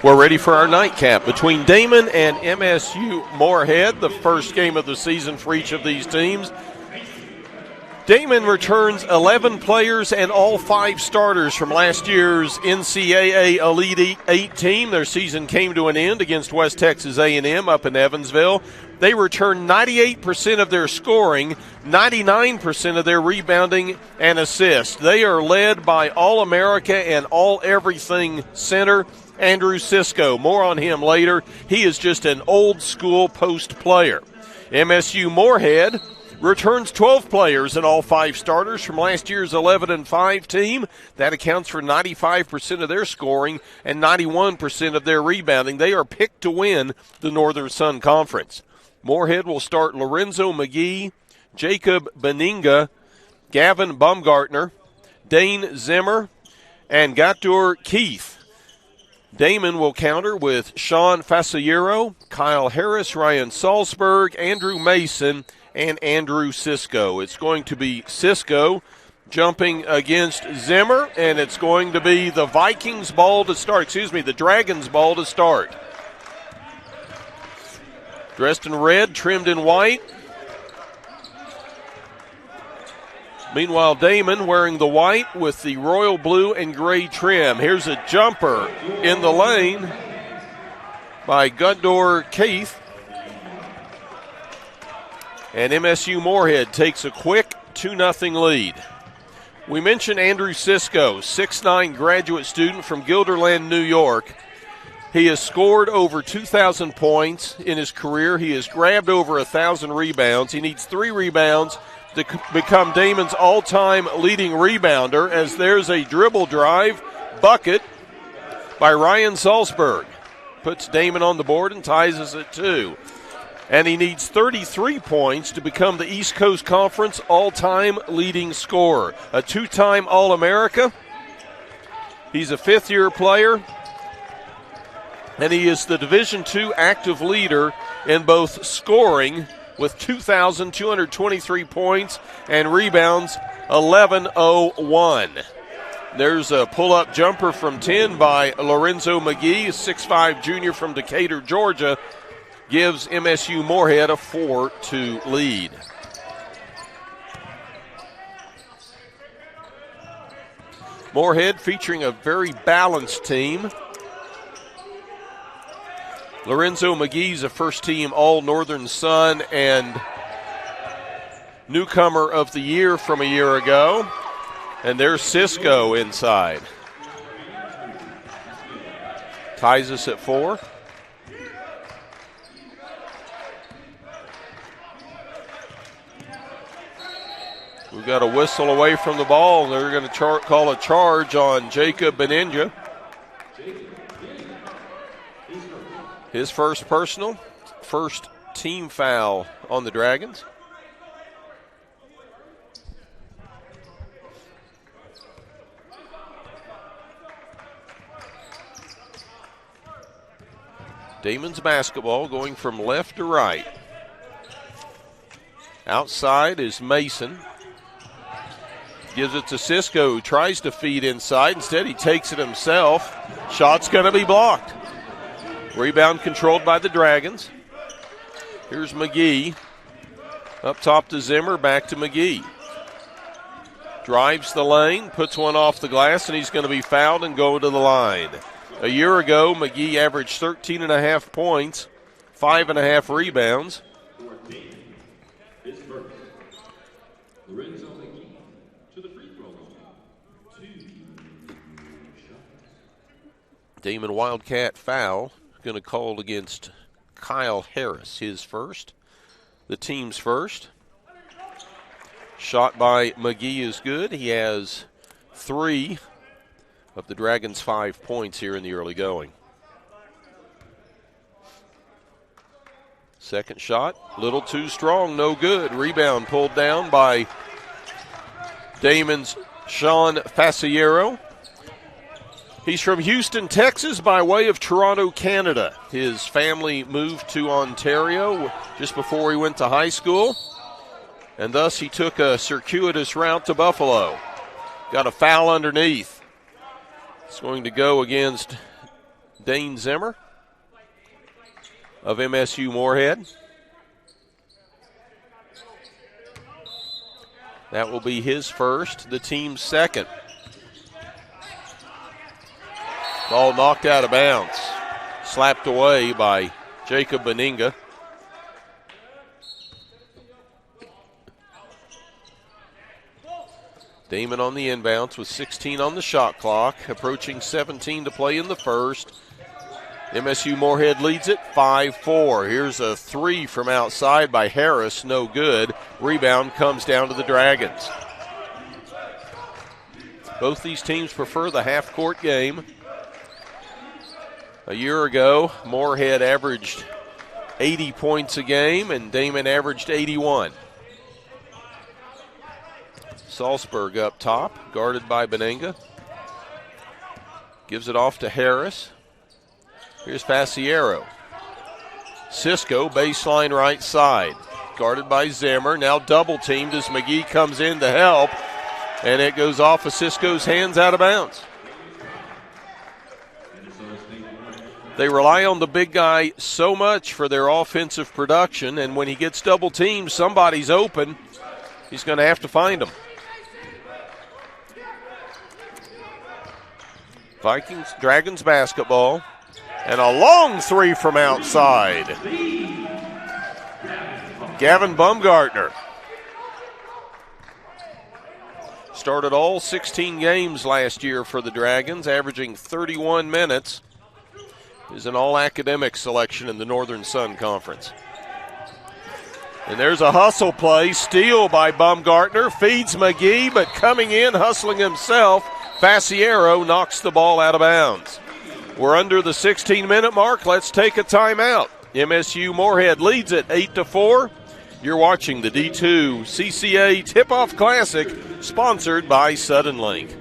We're ready for our nightcap between Daemen and MSU Moorhead, the first game of the season for each of these teams. Daemen returns 11 players and all 5 starters from last year's NCAA Elite 8 team. Their season came to an end against West Texas A&M up in Evansville. They return 98% of their scoring, 99% of their rebounding and assists. They are led by All-America and All-Everything center Andrew Cisco. More on him later. He is just an old-school post player. MSU Moorhead returns 12 players and all 5 starters from last year's 11-5 team. That accounts for 95% of their scoring and 91% of their rebounding. They are picked to win the Northern Sun Conference. Moorhead will start Lorenzo McGee, Jacob Beninga, Gavin Baumgartner, Dane Zimmer, and Gatur Keith. Daemen will counter with Sean Fasciero, Kyle Harris, Ryan Salzberg, Andrew Mason, and Andrew Cisco. It's going to be Cisco jumping against Zimmer, and it's going to be the Dragons ball to start. Dressed in red, trimmed in white. Meanwhile, Daemen wearing the white with the royal blue and gray trim. Here's a jumper in the lane by Gatur Keith. And MSU Moorhead takes a quick 2-0 lead. We mentioned Andrew Cisco, 6'9" graduate student from Guilderland, New York. He has scored over 2,000 points in his career. He has grabbed over 1,000 rebounds. He needs 3 rebounds to become Daemen's all-time leading rebounder, as there's a dribble drive bucket by Ryan Salzberg. Puts Daemen on the board and ties us at 2. And he needs 33 points to become the East Coast Conference all-time leading scorer. A 2-time All-America. He's a 5th-year player. And he is the Division II active leader in both scoring with 2,223 points and rebounds 1,101. There's a pull-up jumper from 10 by Lorenzo McGee, a 6'5" junior from Decatur, Georgia. Gives MSU Moorhead a 4-2 lead. Moorhead featuring a very balanced team. Lorenzo McGee's a first-team All-Northern Sun and newcomer of the year from a year ago. And there's Cisco inside. Ties us at 4. We've got a whistle away from the ball. They're going to call a charge on Jacob Beninga. His first personal, first team foul on the Dragons. Daemen's basketball going from left to right. Outside is Mason. Gives it to Cisco, who tries to feed inside. Instead, he takes it himself. Shot's going to be blocked. Rebound controlled by the Dragons. Here's McGee. Up top to Zimmer, back to McGee. Drives the lane, puts one off the glass, and he's going to be fouled and go to the line. A year ago, McGee averaged 13.5 points, 5.5 rebounds. Daemen Wildcat foul going to call against Kyle Harris, his first, the team's first. Shot by McGee is good. He has 3 of the Dragons' 5 points here in the early going. Second shot, little too strong, no good. Rebound pulled down by Daemen's Sean Fasciero. He's from Houston, Texas, by way of Toronto, Canada. His family moved to Ontario just before he went to high school, and thus he took a circuitous route to Buffalo. Got a foul underneath. It's going to go against Dane Zimmer of MSU Moorhead. That will be his first, the team's second. Ball knocked out of bounds. Slapped away by Jacob Beninga. Daemen on the inbounds with 16 on the shot clock, approaching 17 to play in the first. MSU Moorhead leads it 5-4. Here's a three from outside by Harris, no good. Rebound comes down to the Dragons. Both these teams prefer the half-court game. A year ago, Moorhead averaged 80 points a game, and Daemen averaged 81. Salzburg up top, guarded by Beninga. Gives it off to Harris. Here's Faciero. Cisco, baseline right side. Guarded by Zimmer. Now double teamed as McGee comes in to help. And it goes off of Cisco's hands out of bounds. They rely on the big guy so much for their offensive production. And when he gets double teamed, somebody's open. He's going to have to find him. Dragons basketball. And a long three from outside. Gavin Baumgartner. Started all 16 games last year for the Dragons, averaging 31 minutes. Is an all-academic selection in the Northern Sun Conference. And there's a hustle play. Steal by Baumgartner. Feeds McGee, but coming in, hustling himself. Faciero knocks the ball out of bounds. We're under the 16-minute mark. Let's take a timeout. MSU Moorhead leads it 8-4. You're watching the D2CCA Tipoff Classic, sponsored by Sudden Link.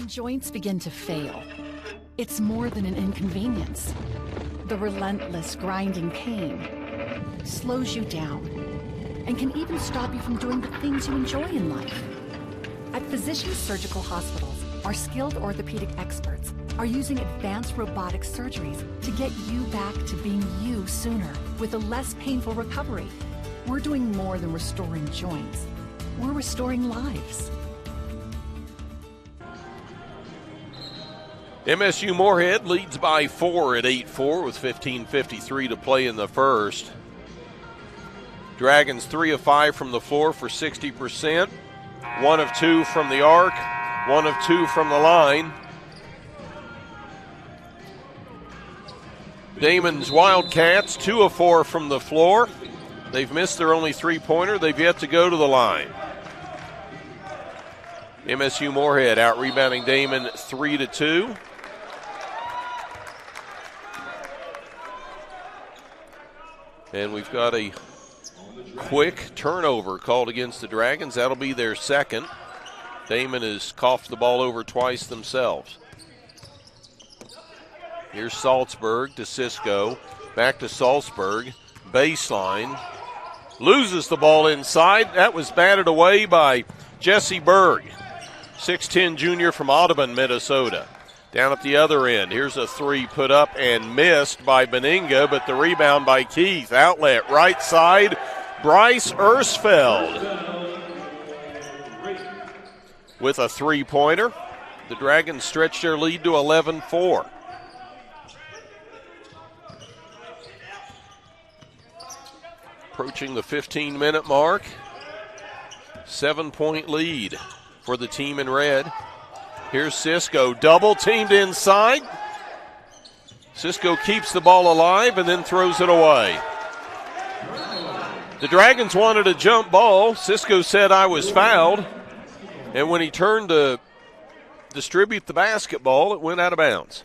Joints begin to fail. It's more than an inconvenience. The relentless grinding pain slows you down and can even stop you from doing the things you enjoy in life. At Physicians Surgical Hospitals, our skilled orthopedic experts are using advanced robotic surgeries to get you back to being you sooner with a less painful recovery. We're doing more than restoring joints. We're restoring lives. MSU Moorhead leads by 4 at 8-4 with 15:53 to play in the first. Dragons 3 of 5 from the floor for 60%. 1 of 2 from the arc. 1 of 2 from the line. Daemen's Wildcats 2 of 4 from the floor. They've missed their only three-pointer. They've yet to go to the line. MSU Moorhead out-rebounding Daemen 3-2. And we've got a quick turnover called against the Dragons. That'll be their second. Daemen has coughed the ball over twice themselves. Here's Salzburg to Cisco. Back to Salzburg. Baseline. Loses the ball inside. That was batted away by Jesse Berg. 6'10 junior from Audubon, Minnesota. Down at the other end, here's a three put up and missed by Beninga, but the rebound by Keith. Outlet, right side, Bryce Ersfeld with a three-pointer. The Dragons stretch their lead to 11-4. Approaching the 15-minute mark. 7-point lead for the team in red. Here's Cisco, double teamed inside. Cisco keeps the ball alive and then throws it away. The Dragons wanted a jump ball. Cisco said, "I was fouled." And when he turned to distribute the basketball, it went out of bounds.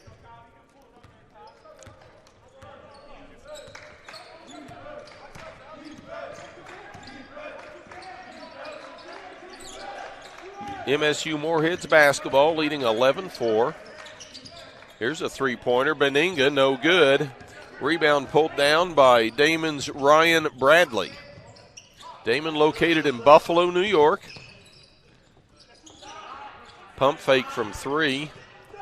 MSU Moorhead's basketball, leading 11-4. Here's a three-pointer. Beninga, no good. Rebound pulled down by Daemen's Ryan Bradley. Daemen located in Buffalo, New York. Pump fake from three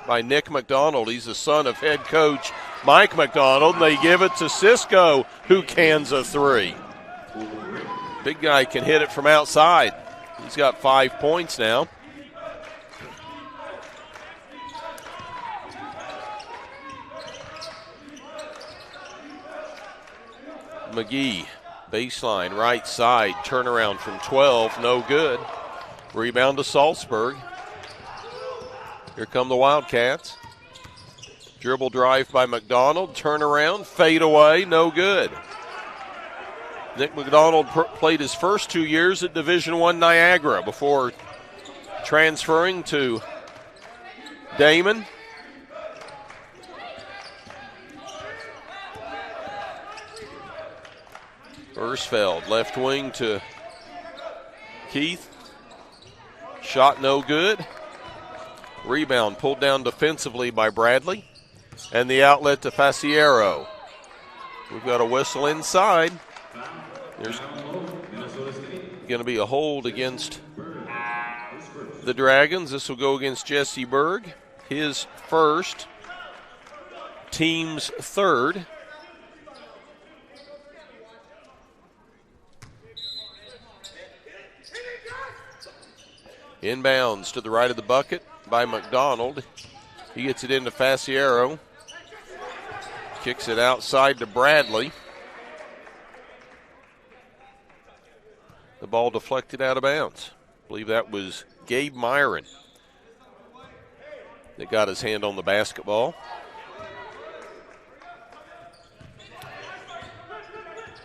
by Nick McDonald. He's the son of head coach Mike McDonald, and they give it to Cisco, who cans a three. Big guy can hit it from outside. He's got 5 points now. McGee, baseline, right side, turnaround from 12, no good. Rebound to Salzburg. Here come the Wildcats. Dribble drive by McDonald, turnaround, fade away, no good. Nick McDonald played his first 2 years at Division I Niagara before transferring to Daemen. Ersfeld, left wing to Keith. Shot no good. Rebound pulled down defensively by Bradley. And the outlet to Faciero. We've got a whistle inside. There's going to be a hold against the Dragons. This will go against Jesse Berg. His first, team's third. Inbounds to the right of the bucket by McDonald. He gets it into Faciero. Kicks it outside to Bradley. The ball deflected out of bounds. I believe that was Gabe Myron that got his hand on the basketball.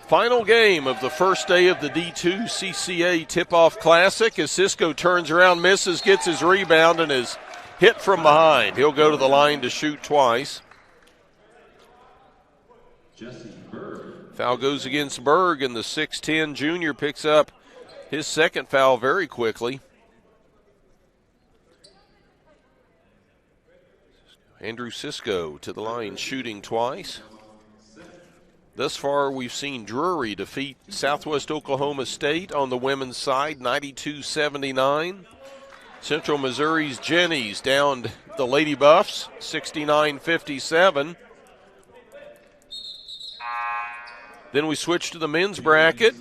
Final game of the first day of the D2CCA Tipoff Classic as Cisco turns around, misses, gets his rebound, and is hit from behind. He'll go to the line to shoot twice. Foul goes against Berg, and the 6'10 junior picks up his second foul very quickly. Andrew Cisco to the line, shooting twice. Thus far, we've seen Drury defeat Southwest Oklahoma State on the women's side, 92-79. Central Missouri's Jennies downed the Lady Buffs, 69-57. Then we switch to the men's bracket.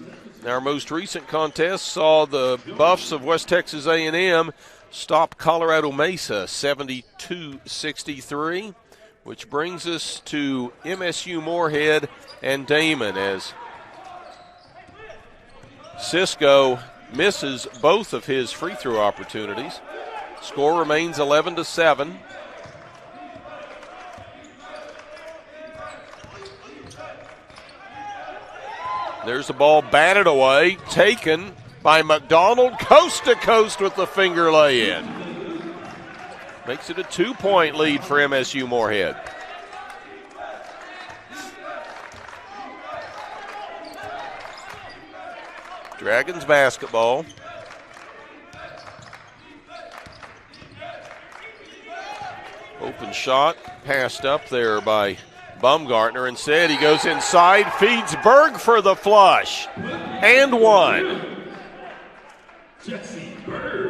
Our most recent contest saw the Buffs of West Texas A&M stop Colorado Mesa, 72-63. Which brings us to MSU Moorhead and Daemen as Cisco misses both of his free throw opportunities. Score remains 11-7. There's the ball batted away, taken by McDonald, coast to coast with the finger lay-in. Makes it a 2-point lead for MSU Moorhead. Dragons basketball. Open shot, passed up there by Baumgartner. Instead, he goes inside, feeds Berg for the flush. And one.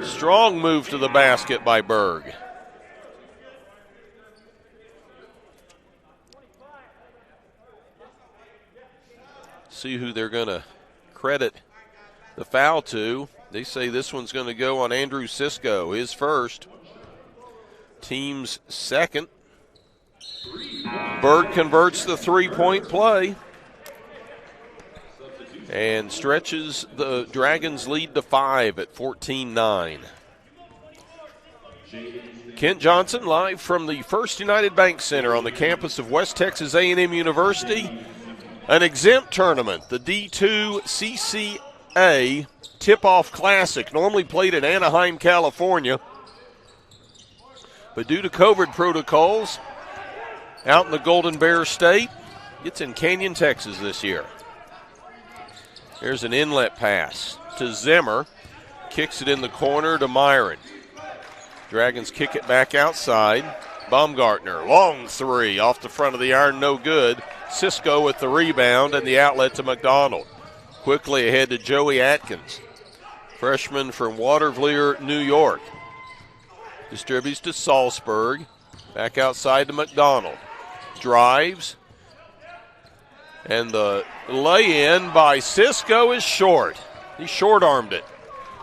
Strong move to the basket by Berg. See who they're going to credit the foul to. They say this one's going to go on Andrew Cisco, his first. Team's second. Berg converts the three-point play and stretches the Dragons' lead to 5 at 14-9. Kent Johnson live from the First United Bank Center on the campus of West Texas A&M University. An exempt tournament, the D2CCA Tipoff Classic, normally played in Anaheim, California. But due to COVID protocols, out in the Golden Bear State, it's in Canyon, Texas this year. There's an inlet pass to Zimmer. Kicks it in the corner to Myron. Dragons kick it back outside. Baumgartner, long three off the front of the iron, no good. Cisco with the rebound and the outlet to McDonald. Quickly ahead to Joey Atkins, freshman from Watervlier, New York. Distributes to Salzburg. Back outside to McDonald. Drives. And the lay-in by Cisco is short. He short-armed it.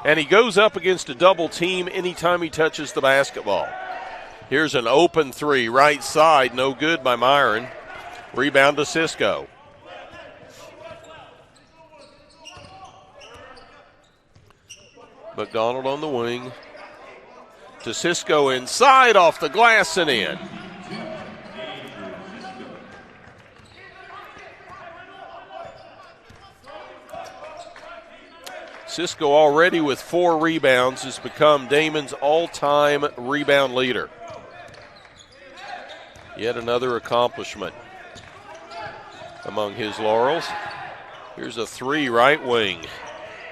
And he goes up against a double team anytime he touches the basketball. Here's an open three, right side, no good by Myron. Rebound to Cisco. McDonald on the wing. To Cisco inside, off the glass and in. Cisco already with 4 rebounds has become Daemen's all-time rebound leader. Yet another accomplishment among his laurels. Here's a 3 right wing.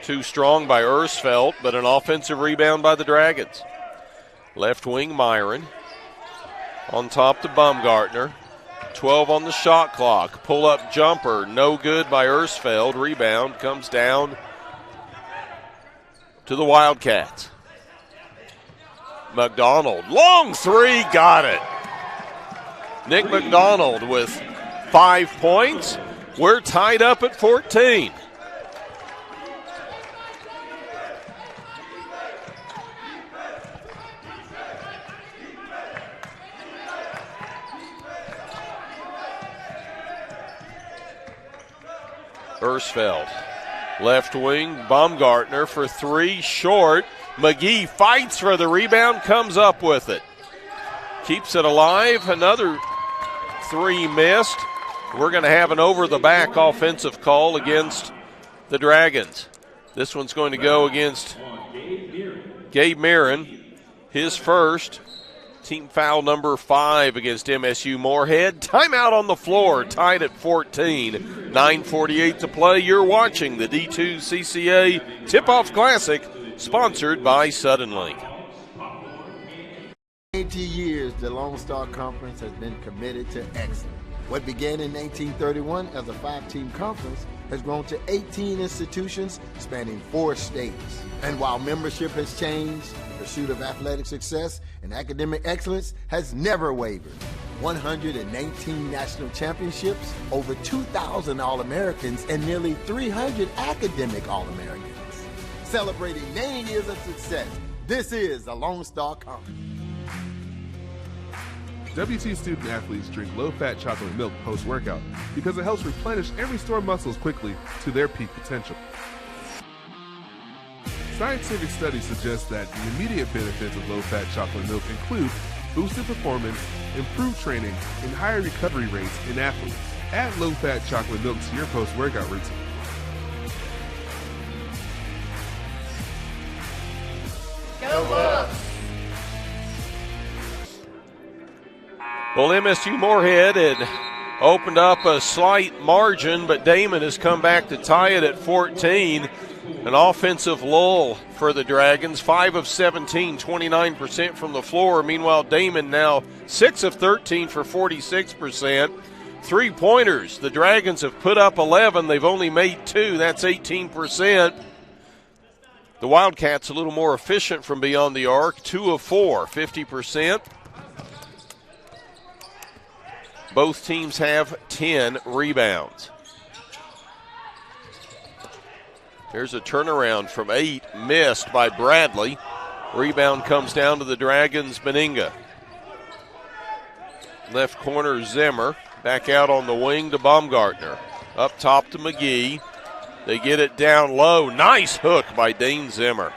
Too strong by Ersfeld, but an offensive rebound by the Dragons. Left wing Myron. On top to Baumgartner. 12 on the shot clock. Pull-up jumper, no good by Ersfeld. Rebound comes down to the Wildcats. McDonald, long three, got it. Nick McDonald with 5 points. We're tied up at 14. Ersfeld, left wing, Baumgartner for 3, short. McGee fights for the rebound, comes up with it. Keeps it alive, another 3 missed. We're going to have an over-the-back offensive call against the Dragons. This one's going to go against Gabe Mirren, his first. Team foul number 5 against MSU Moorhead. Timeout on the floor, tied at 14. 9:48 to play. You're watching the D2CCA Tipoff Classic, sponsored by Sudden Link. 80 years, the Lone Star Conference has been committed to excellence. What began in 1931 as a 5-team conference has grown to 18 institutions spanning 4 states. And while membership has changed, the pursuit of athletic success and academic excellence has never wavered. 119 national championships, over 2,000 All-Americans, and nearly 300 academic All-Americans. Celebrating 90 years of success, this is the Lone Star Conference. WT student athletes drink low-fat chocolate milk post-workout because it helps replenish and restore muscles quickly to their peak potential. Scientific studies suggest that the immediate benefits of low-fat chocolate milk include boosted performance, improved training, and higher recovery rates in athletes. Add low-fat chocolate milk to your post-workout routine. Go Bucks! Well, MSU Moorhead had opened up a slight margin, but Daemen has come back to tie it at 14. An offensive lull for the Dragons, 5 of 17, 29% from the floor. Meanwhile, Daemen now 6 of 13 for 46%. 3-pointers, the Dragons have put up 11. They've only made 2. That's 18%. The Wildcats a little more efficient from beyond the arc, 2 of 4, 50%. Both teams have 10 rebounds. There's a turnaround from 8, missed by Bradley. Rebound comes down to the Dragons, Meninga. Left corner, Zimmer. Back out on the wing to Baumgartner. Up top to McGee. They get it down low. Nice hook by Dane Zimmer.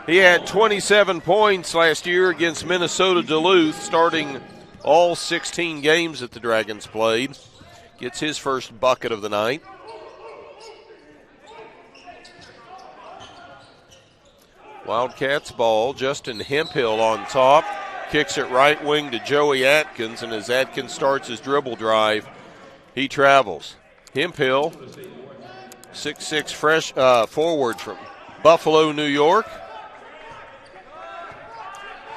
He had 27 points last year against Minnesota Duluth, starting all 16 games that the Dragons played. Gets his first bucket of the night. Wildcats ball. Justin Hemphill on top. Kicks it right wing to Joey Atkins, and as Atkins starts his dribble drive, he travels. Hemphill, 6'6" fresh forward from Buffalo, New York.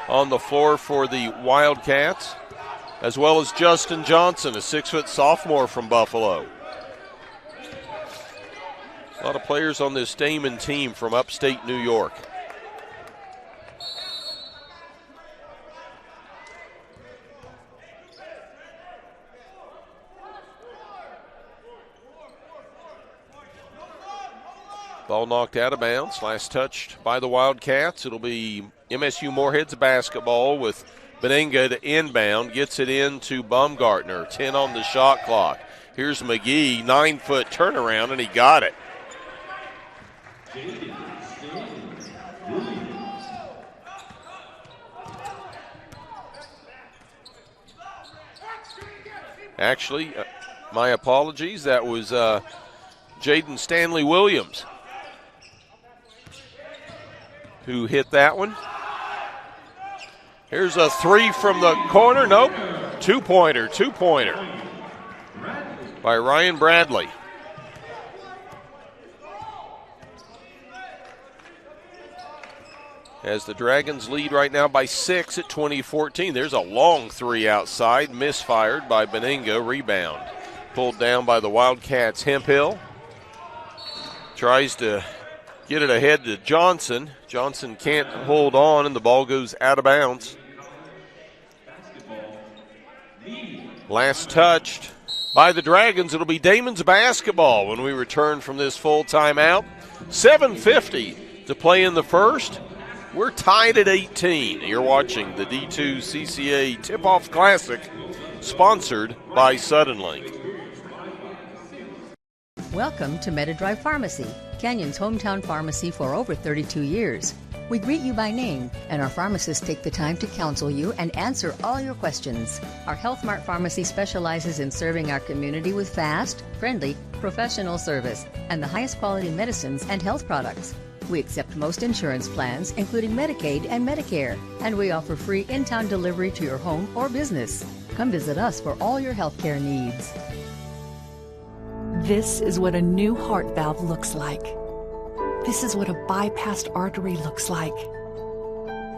on the floor for the Wildcats, as well as Justin Johnson, a 6-foot sophomore from Buffalo. A lot of players on this Daemen team from upstate New York. Ball knocked out of bounds. Last touched by the Wildcats. It'll be MSU Moorhead's basketball with Benenga to inbound. Gets it into Baumgartner. 10 on the shot clock. Here's McGee. 9-foot turnaround, and he got it. Actually, my apologies. That was Jaden Stanley Williams who hit that one. Here's a 3 from the corner. Nope. Two-pointer by Ryan Bradley. As the Dragons lead right now by 6 at 20-14. There's a long 3 outside, misfired by Benenga. Rebound pulled down by the Wildcats. Hemphill tries to get it ahead to Johnson. Johnson can't hold on, and the ball goes out of bounds. Last touched by the Dragons. It'll be Daemen's basketball when we return from this full timeout. 7:50 to play in the first. We're tied at 18. You're watching the D2CCA Tipoff Classic, sponsored by Suddenlink. Welcome to MetaDrive Pharmacy, Canyon's hometown pharmacy for over 32 years. We greet you by name, and our pharmacists take the time to counsel you and answer all your questions. Our Health Mart Pharmacy specializes in serving our community with fast, friendly, professional service and the highest quality medicines and health products. We accept most insurance plans, including Medicaid and Medicare, and we offer free in-town delivery to your home or business. Come visit us for all your healthcare needs. This is what a new heart valve looks like. This is what a bypassed artery looks like.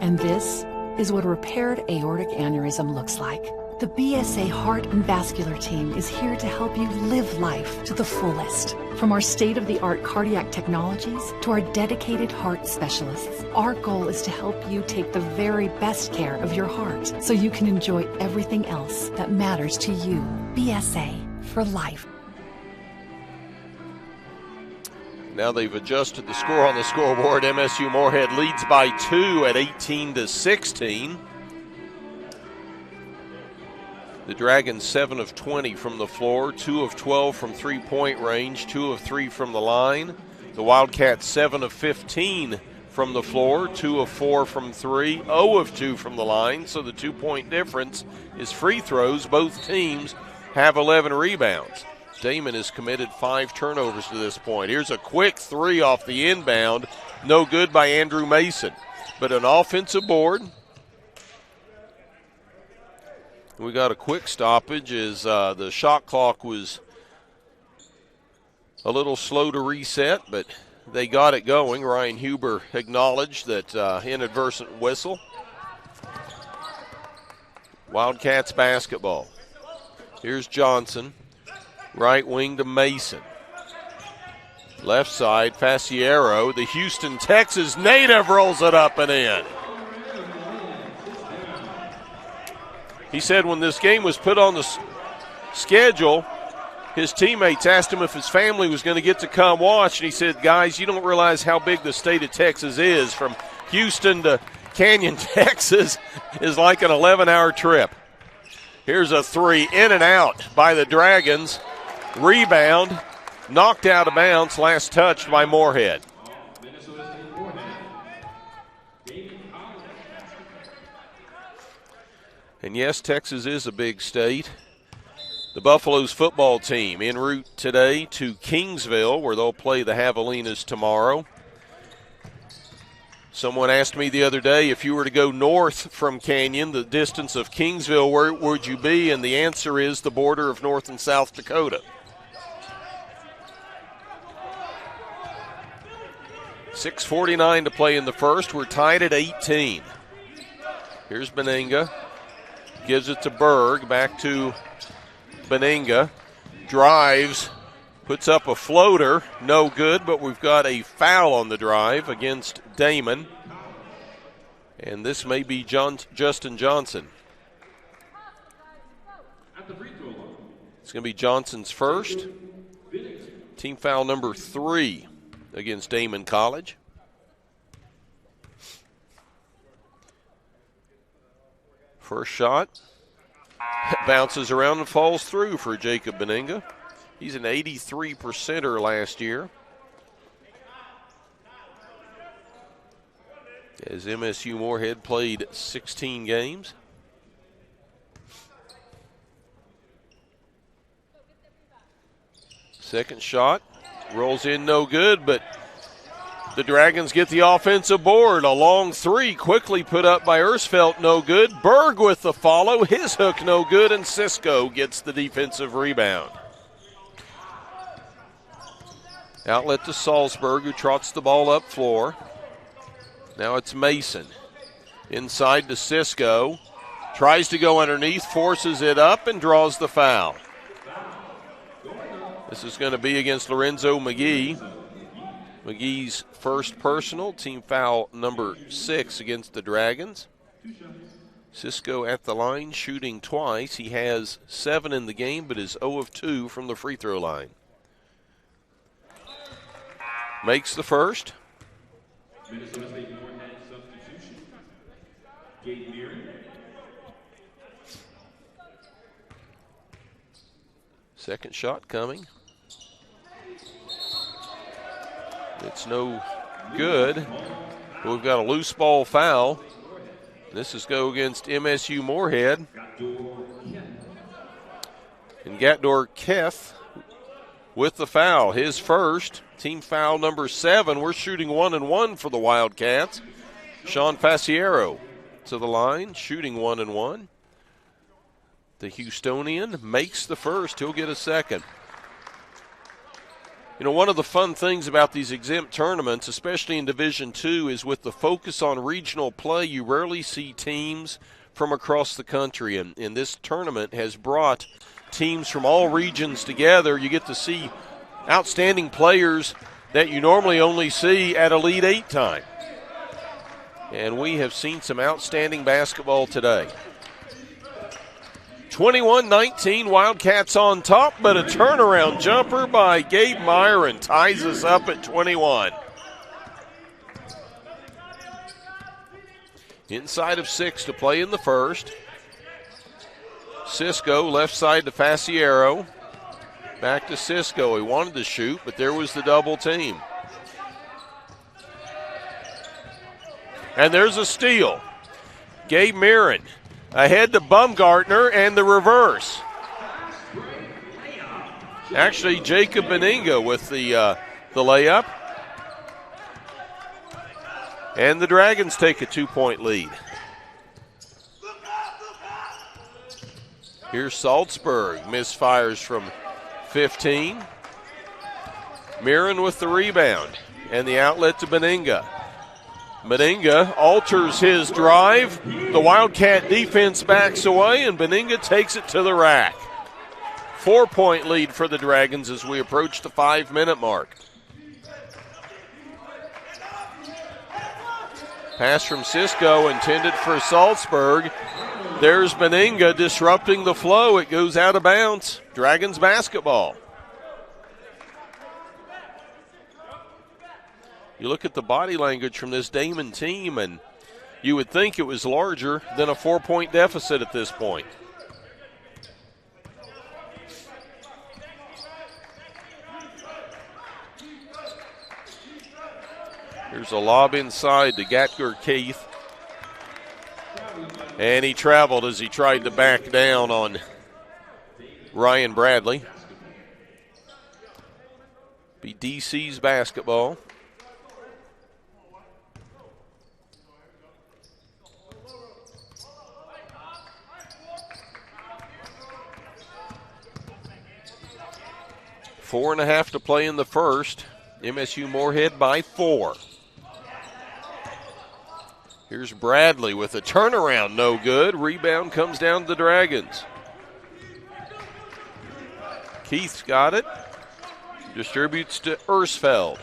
And this is what a repaired aortic aneurysm looks like. The BSA Heart and Vascular team is here to help you live life to the fullest. From our state-of-the-art cardiac technologies to our dedicated heart specialists, our goal is to help you take the very best care of your heart so you can enjoy everything else that matters to you. BSA for life. Now they've adjusted the score on the scoreboard. MSU Moorhead leads by 2 at 18-16. The Dragons 7 of 20 from the floor, 2 of 12 from three-point range, 2 of 3 from the line. The Wildcats 7 of 15 from the floor, 2 of 4 from 3, 0 of 2 from the line. So the 2-point difference is free throws. Both teams have 11 rebounds. Daemen has committed 5 turnovers to this point. Here's a quick 3 off the inbound. No good by Andrew Mason. But an offensive board. We got a quick stoppage as the shot clock was a little slow to reset, but they got it going. Ryan Huber acknowledged that inadvertent whistle. Wildcats basketball. Here's Johnson. Right wing to Mason. Left side, Faciero. The Houston, Texas native rolls it up and in. He said when this game was put on the schedule, his teammates asked him if his family was going to get to come watch, and he said, guys, you don't realize how big the state of Texas is. From Houston to Canyon, Texas is like an 11-hour trip. Here's a 3 in and out by the Dragons. Rebound, knocked out of bounds, last touched by Moorhead. And yes, Texas is a big state. The Buffaloes football team en route today to Kingsville, where they'll play the Javelinas tomorrow. Someone asked me the other day, if you were to go north from Canyon, the distance of Kingsville, where would you be? And the answer is the border of North and South Dakota. 6:49 to play in the first. We're tied at 18. Here's Benenga. Gives it to Berg. Back to Benenga. Drives. Puts up a floater. No good, but we've got a foul on the drive against Daemen. And this may be Justin Johnson. It's going to be Johnson's first. Team foul number 3 against Daemen College. First shot. Bounces around and falls through for Jacob Benenga. He's an 83%er last year. As MSU Moorhead played 16 games. Second shot. Rolls in no good, but the Dragons get the offensive board. A long 3 quickly put up by Ersfeld, no good. Berg with the follow. His hook no good, and Cisco gets the defensive rebound. Outlet to Salzburg, who trots the ball up floor. Now it's Mason. Inside to Cisco. Tries to go underneath, forces it up, and draws the foul. This is going to be against Lorenzo McGee. McGee's first personal, team foul number 6 against the Dragons. Cisco at the line, shooting twice. He has 7 in the game, but is 0 of 2 from the free throw line. Makes the first. Minnesota State Moorhead substitution. Daemen. Second shot coming. It's no good. We've got a loose ball foul. This is go against MSU Moorhead. And Gatdor Keth with the foul. His first. Team foul number 7. We're shooting 1-1 for the Wildcats. Sean Faciero to the line, shooting 1-1. The Houstonian makes the first. He'll get a second. You know, one of the fun things about these exempt tournaments, especially in Division II, is with the focus on regional play, you rarely see teams from across the country. And this tournament has brought teams from all regions together. You get to see outstanding players that you normally only see at Elite 8 time. And we have seen some outstanding basketball today. 21-19, Wildcats on top, but a turnaround jumper by Gabe Myron ties us up at 21. Inside of 6 to play in the first. Cisco left side to Faciero. Back to Cisco. He wanted to shoot, but there was the double team. And there's a steal. Gabe Myron ahead to Bumgartner, and the reverse. Actually, Jacob Benenga with the layup. And the Dragons take a 2-point lead. Here's Salzburg. Misfires from 15. Myron with the rebound. And the outlet to Benenga. Benenga alters his drive. The Wildcat defense backs away, and Benenga takes it to the rack. 4-point lead for the Dragons as we approach the 5-minute mark. Pass from Cisco intended for Salzburg. There's Benenga disrupting the flow. It goes out of bounds. Dragons basketball. You look at the body language from this Daemen team, and you would think it was larger than a 4-point deficit at this point. Here's a lob inside to Gatger Keith. And he traveled as he tried to back down on Ryan Bradley. Be DC's basketball. Four and a half to play in the first. MSU Moorhead by 4. Here's Bradley with a turnaround, no good. Rebound comes down to the Dragons. Keith's got it. Distributes to Ersfeld.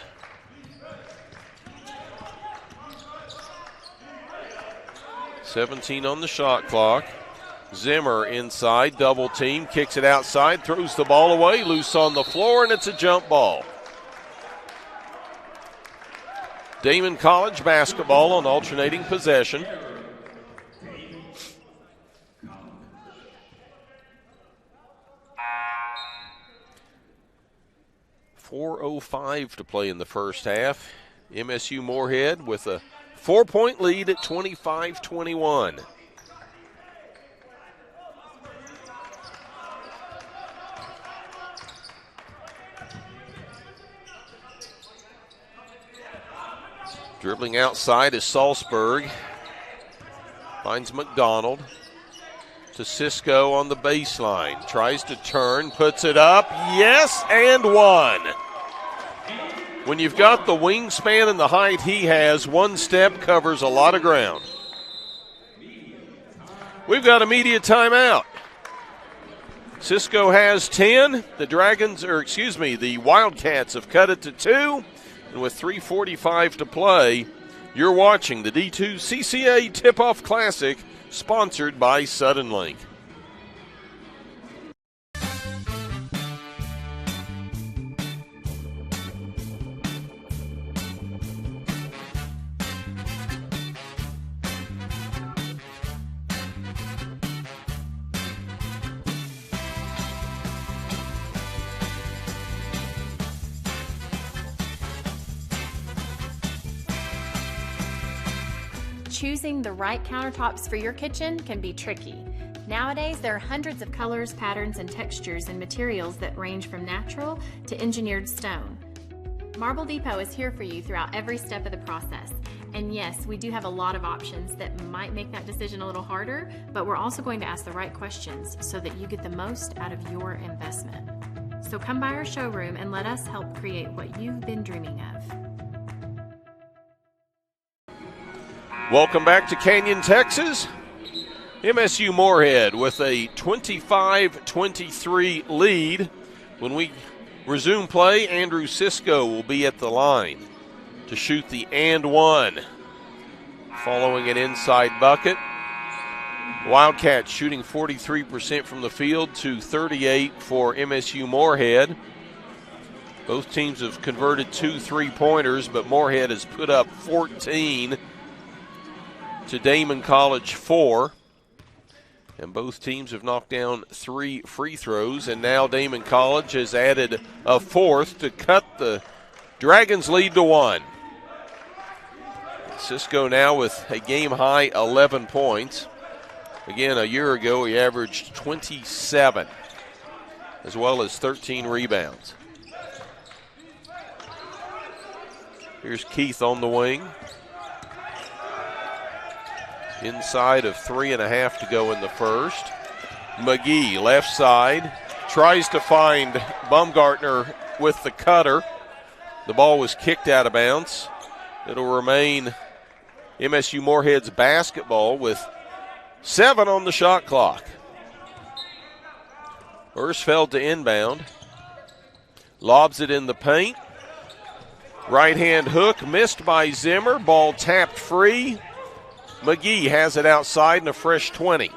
.17 on the shot clock. Zimmer inside, double team, kicks it outside, throws the ball away, loose on the floor, and it's a jump ball. Daemen College basketball on alternating possession. .405 to play in the first half. MSU Moorhead with a 4-point lead at 25-21. Dribbling outside is Salzburg. Finds McDonald. To Cisco on the baseline. Tries to turn, puts it up. Yes, and one. When you've got the wingspan and the height he has, one step covers a lot of ground. We've got a media timeout. Cisco has 10. The Wildcats have cut it to 2. And with 3:45 to play, you're watching the D2CCA Tipoff Classic, sponsored by Sudden Link. Choosing the right countertops for your kitchen can be tricky. Nowadays, there are hundreds of colors, patterns, and textures and materials that range from natural to engineered stone. Marble Depot is here for you throughout every step of the process. And yes, we do have a lot of options that might make that decision a little harder, but we're also going to ask the right questions so that you get the most out of your investment. So come by our showroom and let us help create what you've been dreaming of. Welcome back to Canyon, Texas. MSU Moorhead with a 25-23 lead. When we resume play, Andrew Cisco will be at the line to shoot the and one. Following an inside bucket. Wildcats shooting 43% from the field to 38 for MSU Moorhead. Both teams have converted 2 3-pointers, but Moorhead has put up 14 to Daemen College 4. And both teams have knocked down 3 free throws, and now Daemen College has added a 4th to cut the Dragons' lead to 1. Cisco now with a game-high 11 points. Again, a year ago he averaged 27, as well as 13 rebounds. Here's Keith on the wing. Inside of 3.5 to go in the first. McGee, left side, tries to find Baumgartner with the cutter. The ball was kicked out of bounds. It'll remain MSU Moorhead's basketball with 7 on the shot clock. Ersfeld to inbound. Lobs it in the paint. Right-hand hook missed by Zimmer. Ball tapped free. McGee has it outside and a fresh 20.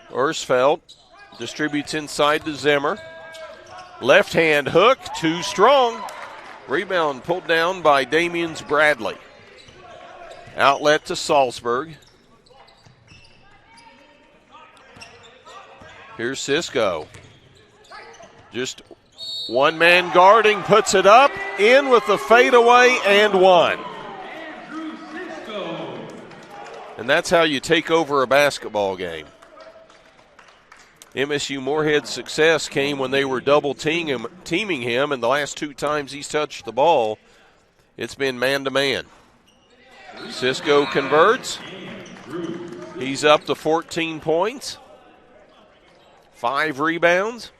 Ersfeld distributes inside to Zimmer. Left-hand hook, too strong. Rebound pulled down by Damien's Bradley. Outlet to Salzburg. Here's Cisco. Just one man guarding, puts it up, in with the fadeaway and one. And that's how you take over a basketball game. MSU Moorhead's success came when they were double teaming him, and the last 2 times he's touched the ball, it's been man-to-man. Cisco converts. He's up to 14 points. 5 rebounds.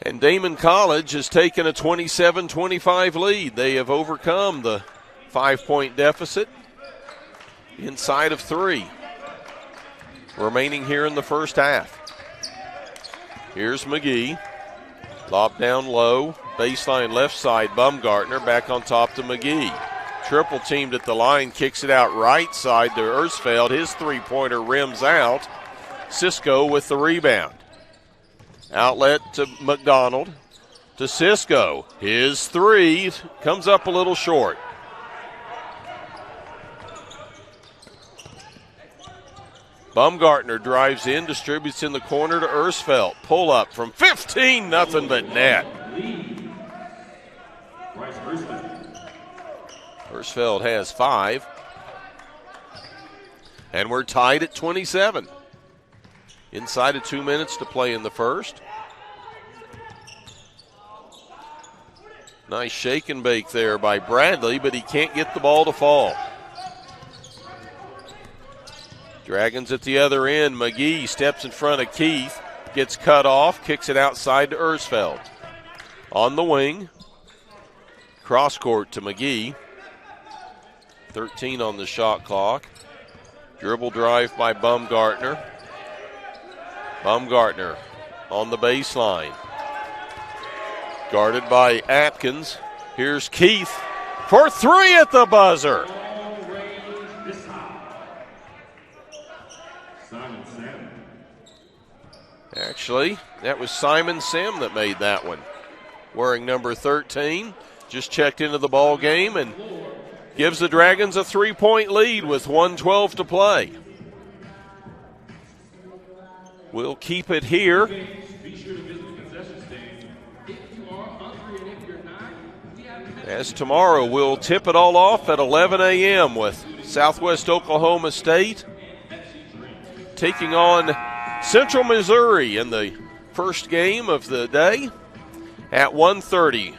And Daemen College has taken a 27-25 lead. They have overcome the 5-point deficit. Inside of 3. Remaining here in the first half. Here's McGee. Lob down low. Baseline left side. Baumgartner back on top to McGee. Triple teamed at the line. Kicks it out right side to Ersfeld. His three-pointer rims out. Cisco with the rebound. Outlet to McDonald. To Cisco. His three comes up a little short. Baumgartner drives in, distributes in the corner to Ersfeld. Pull up from 15, nothing but net. Ersfeld has 5. And we're tied at 27. Inside of 2 minutes to play in the first. Nice shake and bake there by Bradley, but he can't get the ball to fall. Dragons at the other end. McGee steps in front of Keith. Gets cut off. Kicks it outside to Ersfeld. On the wing. Cross court to McGee. 13 on the shot clock. Dribble drive by Baumgartner. Baumgartner on the baseline. Guarded by Atkins. Here's Keith for 3 at the buzzer. Actually, that was Simon Sim that made that one. Wearing number 13. Just checked into the ball game and gives the Dragons a 3-point lead with 1:12 to play. We'll keep it here. As tomorrow we'll tip it all off at 11 a.m. with Southwest Oklahoma State taking on Central Missouri in the first game of the day. At 1:30,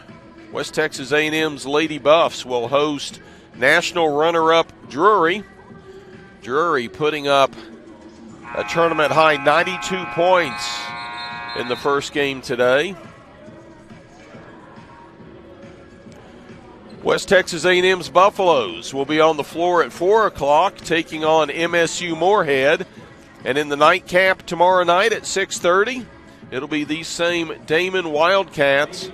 West Texas A&M's Lady Buffs will host national runner-up Drury. Drury putting up a tournament-high 92 points in the first game today. West Texas A&M's Buffaloes will be on the floor at 4 o'clock taking on MSU Moorhead. And in the nightcap tomorrow night at 6:30, it'll be these same Daemen Wildcats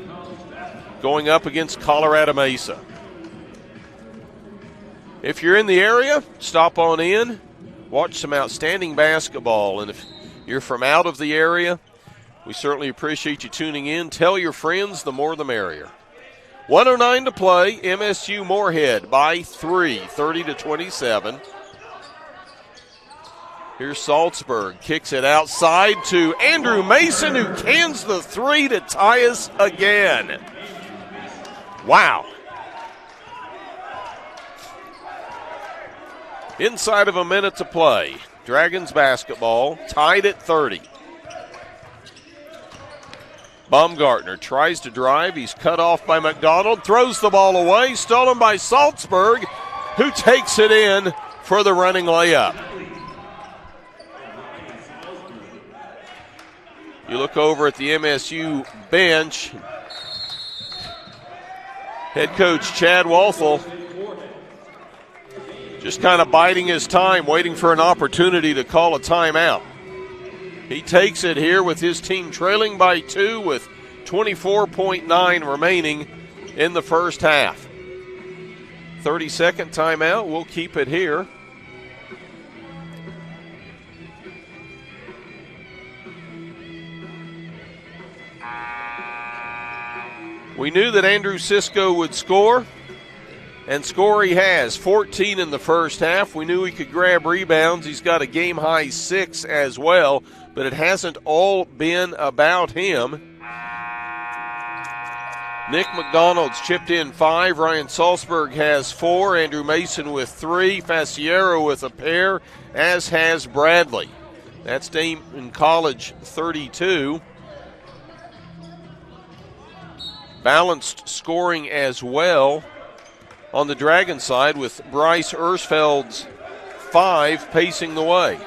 going up against Colorado Mesa. If you're in the area, stop on in, watch some outstanding basketball. And if you're from out of the area, we certainly appreciate you tuning in. Tell your friends, the more the merrier. 1:09 to play, MSU Moorhead by 3, 30-27. Here's Salzburg, kicks it outside to Andrew Mason, who cans the 3 to tie us again. Wow. Inside of a minute to play. Dragons basketball tied at 30. Baumgartner tries to drive. He's cut off by McDonald. Throws the ball away. Stolen by Salzburg, who takes it in for the running layup. You look over at the MSU bench. Head coach Chad Walthall just kind of biding his time, waiting for an opportunity to call a timeout. He takes it here with his team trailing by 2 with 24.9 remaining in the first half. 30-second timeout. We'll keep it here. We knew that Andrew Cisco would score, and score he has. 14 in the first half. We knew he could grab rebounds. He's got a game-high 6 as well, but it hasn't all been about him. Nick McDonald's chipped in 5. Ryan Salzburg has 4. Andrew Mason with 3. Faciero with a pair, as has Bradley. That's Daemen College 32. Balanced scoring as well on the Dragon side with Bryce Ersfeld's 5 pacing the way.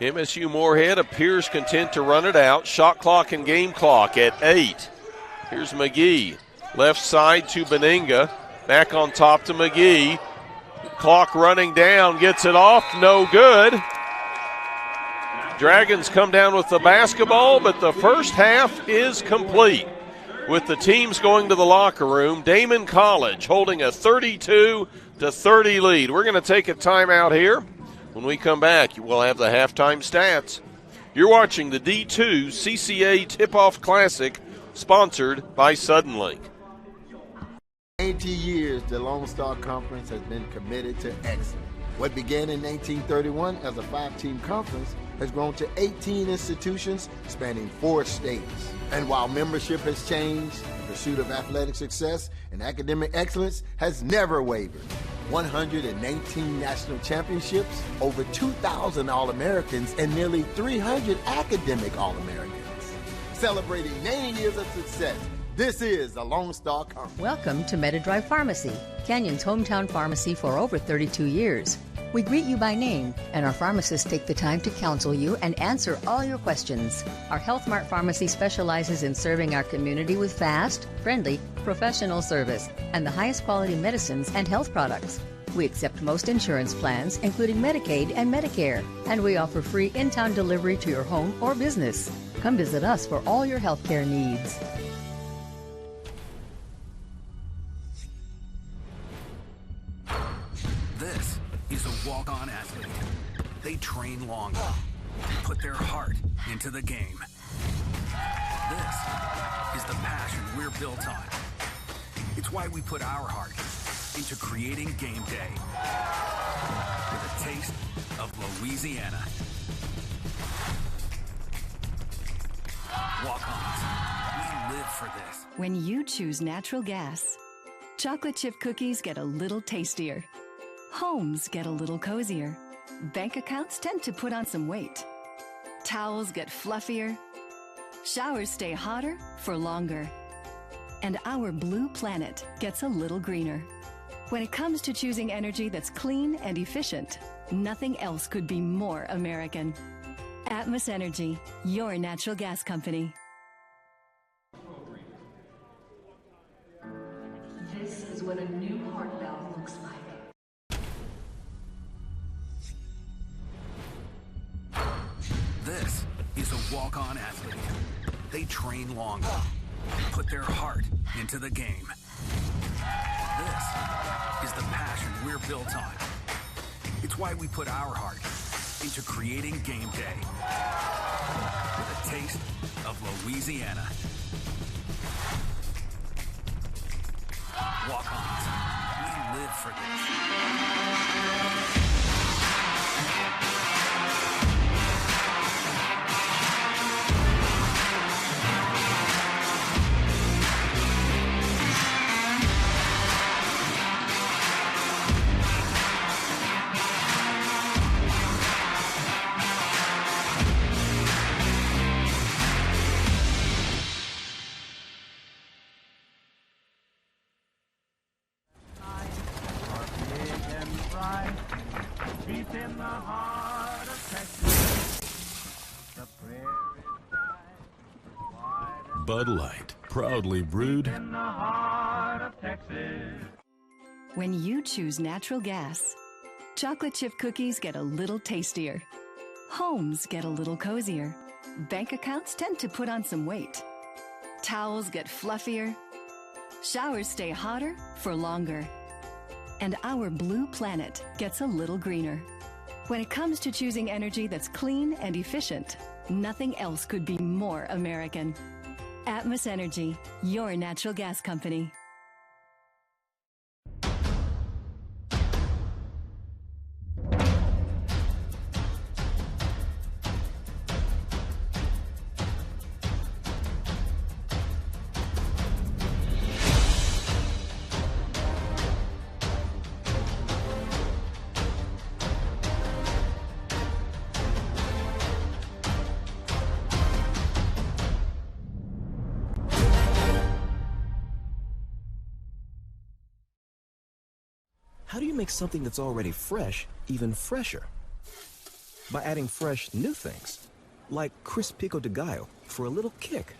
MSU Moorhead appears content to run it out. Shot clock and game clock at 8. Here's McGee. Left side to Benninga. Back on top to McGee. Clock running down. Gets it off. No good. Dragons come down with the basketball, but the first half is complete. With the teams going to the locker room, Daemen College holding a 32-30 lead. We're going to take a timeout here. When we come back, we'll have the halftime stats. You're watching the D2CCA Tipoff Classic, sponsored by Suddenlink. 80 years, the Lone Star Conference has been committed to excellence. What began in 1931 as a 5-team conference has grown to 18 institutions spanning 4 states. And while membership has changed, the pursuit of athletic success and academic excellence has never wavered. 119 national championships, over 2,000 All-Americans, and nearly 300 academic All-Americans. Celebrating 90 years of success, this is the Lone Star Conference. Welcome to MetaDrive Pharmacy, Canyon's hometown pharmacy for over 32 years. We greet you by name, and our pharmacists take the time to counsel you and answer all your questions. Our Health Mart Pharmacy specializes in serving our community with fast, friendly, professional service and the highest quality medicines and health products. We accept most insurance plans, including Medicaid and Medicare, and we offer free in-town delivery to your home or business. Come visit us for all your healthcare needs. This is a walk-on athlete. They train longer, put their heart into the game. This is the passion we're built on. It's why we put our heart into creating game day with a taste of Louisiana. Walk-ons, we live for this. When you choose natural gas, chocolate chip cookies get a little tastier. Homes get a little cozier. Bank accounts tend to put on some weight. Towels get fluffier. Showers stay hotter for longer. And our blue planet gets a little greener. When it comes to choosing energy that's clean and efficient, nothing else could be more American. Atmos Energy, your natural gas company. This is what a new heart valve looks like. This is a walk-on athlete. They train longer, put their heart into the game. This is the passion we're built on. It's why we put our heart into creating game day with a taste of Louisiana. Walk-ons, we live for this. Bud Light, proudly brewed in the heart of Texas. When you choose natural gas, chocolate chip cookies get a little tastier. Homes get a little cozier. Bank accounts tend to put on some weight. Towels get fluffier. Showers stay hotter for longer. And our blue planet gets a little greener. When it comes to choosing energy that's clean and efficient, nothing else could be more American. Atmos Energy, your natural gas company. How do you make something that's already fresh even fresher? by adding fresh, new things, like crisp pico de gallo for a little kick,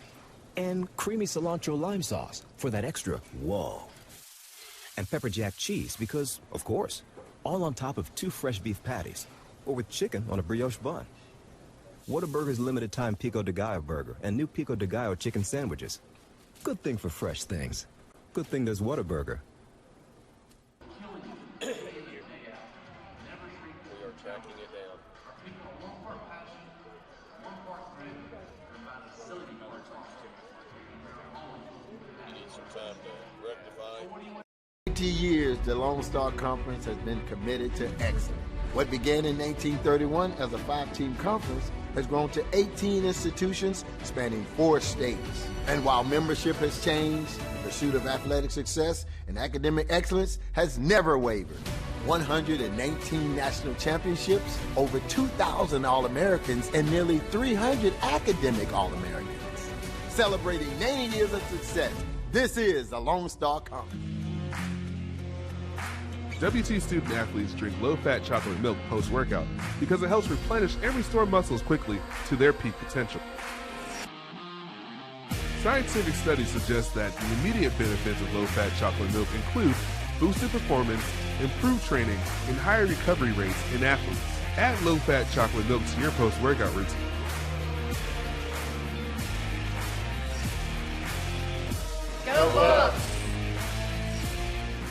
and creamy cilantro lime sauce for that extra whoa. And pepper jack cheese because, of course, all on top of 2 fresh beef patties, or with chicken on a brioche bun. Whataburger's limited time pico de gallo burger and new pico de gallo chicken sandwiches. Good thing for fresh things. Good thing there's Whataburger. We are tracking it down. You need some time to rectify. 20 years, the Lone Star Conference has been committed to excellence. What began in 1931 as a 5-team conference has grown to 18 institutions spanning 4 states. And while membership has changed, the pursuit of athletic success and academic excellence has never wavered. 119 national championships, over 2,000 All-Americans, and nearly 300 academic All-Americans. Celebrating 90 years of success, this is the Lone Star Conference. WT student athletes drink low-fat chocolate milk post-workout because it helps replenish and restore muscles quickly to their peak potential. Scientific studies suggest that the immediate benefits of low-fat chocolate milk include boosted performance, improved training, and higher recovery rates in athletes. Add low-fat chocolate milk to your post-workout routine. Go Bucks!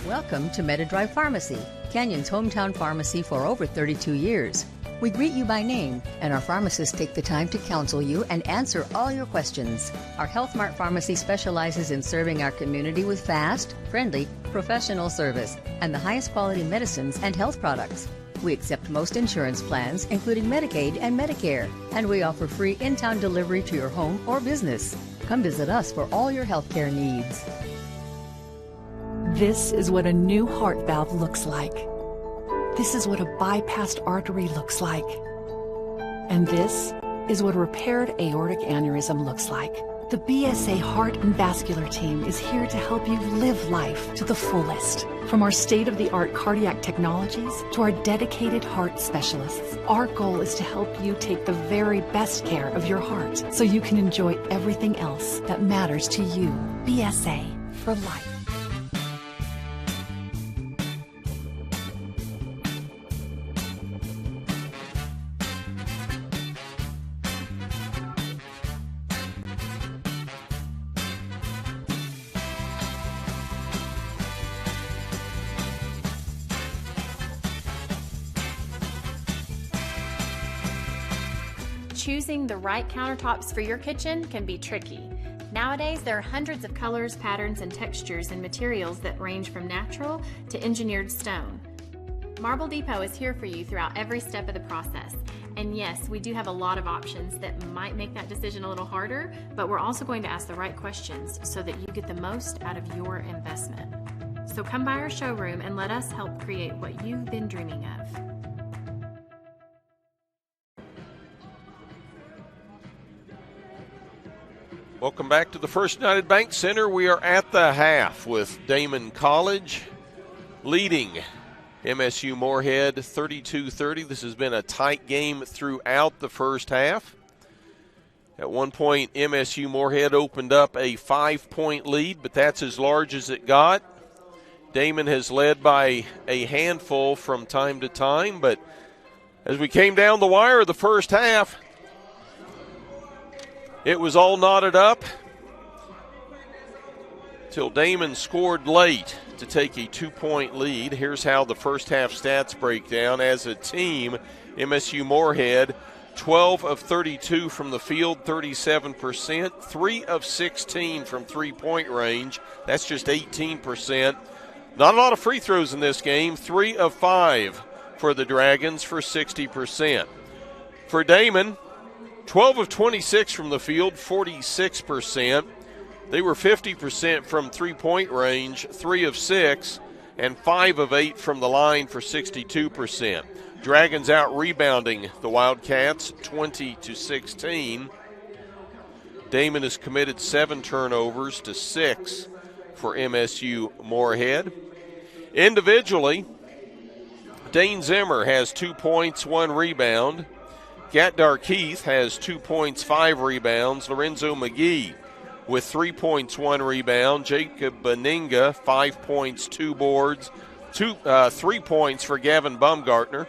Welcome to MetaDrive Pharmacy, Canyon's hometown pharmacy for over 32 years. We greet you by name, and our pharmacists take the time to counsel you and answer all your questions. Our Health Mart Pharmacy specializes in serving our community with fast, friendly, professional service and the highest quality medicines and health products. We accept most insurance plans, including Medicaid and Medicare, and we offer free in-town delivery to your home or business. Come visit us for all your healthcare needs. This is what a new heart valve looks like. This is what a bypassed artery looks like. And this is what a repaired aortic aneurysm looks like. The BSA Heart and Vascular team is here to help you live life to the fullest. From our state-of-the-art cardiac technologies to our dedicated heart specialists, our goal is to help you take the very best care of your heart so you can enjoy everything else that matters to you. BSA for life. Choosing the right countertops for your kitchen can be tricky. Nowadays, there are hundreds of colors, patterns, and textures and materials that range from natural to engineered stone. Marble Depot is here for you throughout every step of the process. And yes, we do have a lot of options that might make that decision a little harder, but we're also going to ask the right questions so that you get the most out of your investment. So come by our showroom and let us help create what you've been dreaming of. Welcome back to the First United Bank Center. We are at the half with Daemen College leading MSU Moorhead 32-30. This has been a tight game throughout the first half. At one point, MSU Moorhead opened up a 5-point lead, but that's as large as it got. Daemen has led by a handful from time to time, but as we came down the wire of the first half, it was all knotted up till Daemen scored late to take a 2-point lead. Here's how the first half stats break down. As a team, MSU Moorhead, 12 of 32 from the field, 37%, 3 of 16 from three-point range. That's just 18%. Not a lot of free throws in this game, 3 of 5 for the Dragons for 60%. For Daemen, 12 of 26 from the field, 46%. They were 50% from three-point range, 3 of 6, and 5 of 8 from the line for 62%. Dragons out rebounding the Wildcats 20-16. Daemen has committed 7 turnovers to 6 for MSU Moorhead. Individually, Dane Zimmer has 2 points, 1 rebound. Gatdar Keith has 2 points, 5 rebounds. Lorenzo McGee with 3 points, 1 rebound. Jacob Beninga, 5 points, 2 boards. 3 points for Gavin Baumgartner.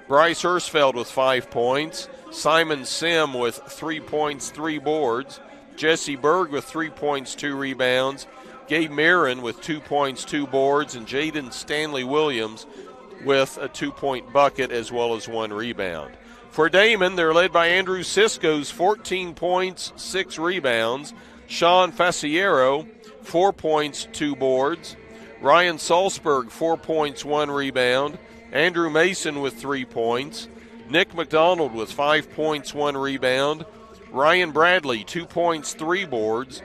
Bryce Ersfeld with 5 points. Simon Sim with 3 points, 3 boards. Jesse Berg with 3 points, 2 rebounds. Gabe Mirren with 2 points, 2 boards. And Jaden Stanley Williams with a 2-point bucket as well as 1 rebound. For Daemen, they're led by Andrew Siskos, 14 points, 6 rebounds. Sean Faciero, 4 points, 2 boards. Ryan Salzberg, 4 points, 1 rebound. Andrew Mason with 3 points. Nick McDonald with 5 points, 1 rebound. Ryan Bradley, 2 points, 3 boards.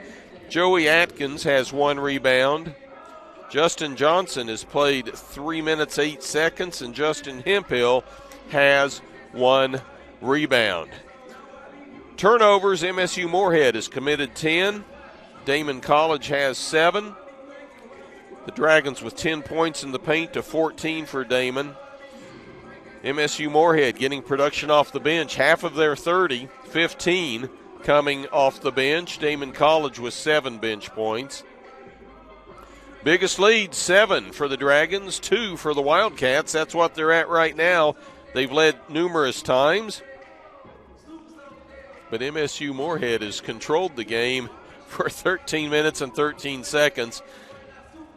Joey Atkins has 1 rebound. Justin Johnson has played 3 minutes, 8 seconds, and Justin Hemphill has 1 rebound. Turnovers, MSU Moorhead has committed 10. Daemen College has 7. The Dragons with 10 points in the paint to 14 for Daemen. MSU Moorhead getting production off the bench, half of their 30, 15 coming off the bench. Daemen College with 7 bench points. Biggest lead, 7 for the Dragons, 2 for the Wildcats. That's what they're at right now. They've led numerous times, but MSU Moorhead has controlled the game for 13 minutes and 13 seconds,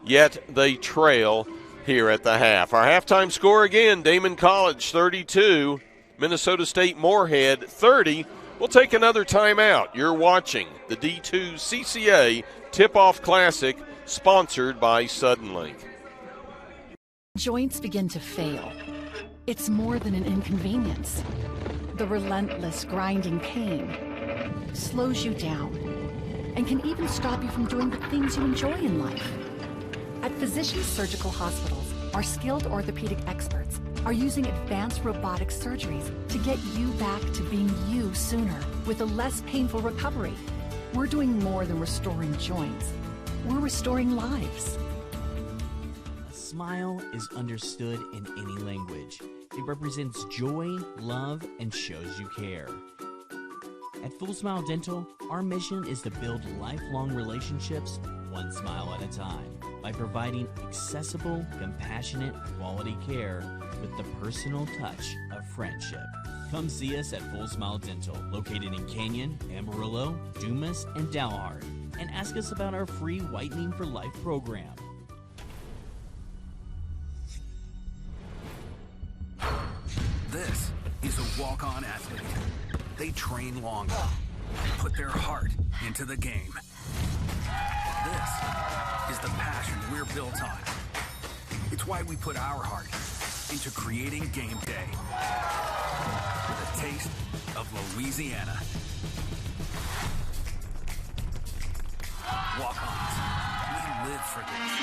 yet they trail here at the half. Our halftime score again, Daemen College 32, Minnesota State Moorhead 30. We'll take another timeout. You're watching the D2CCA Tipoff Classic, sponsored by Suddenlink. Joints begin to fail. It's more than an inconvenience. The relentless grinding pain slows you down and can even stop you from doing the things you enjoy in life. At Physicians Surgical Hospitals, our skilled orthopedic experts are using advanced robotic surgeries to get you back to being you sooner with a less painful recovery. We're doing more than restoring joints. We're restoring lives. A smile is understood in any language. It represents joy, love, and shows you care. At Full Smile Dental, our mission is to build lifelong relationships one smile at a time by providing accessible, compassionate, quality care with the personal touch of friendship. Come see us at Full Smile Dental, located in Canyon, Amarillo, Dumas, and Dalhart, and ask us about our free Whitening for Life program. This is a walk-on athlete. They train longer, put their heart into the game. This is the passion we're built on. It's why we put our heart into creating game day with a taste of Louisiana. Walk-ons, we live for this.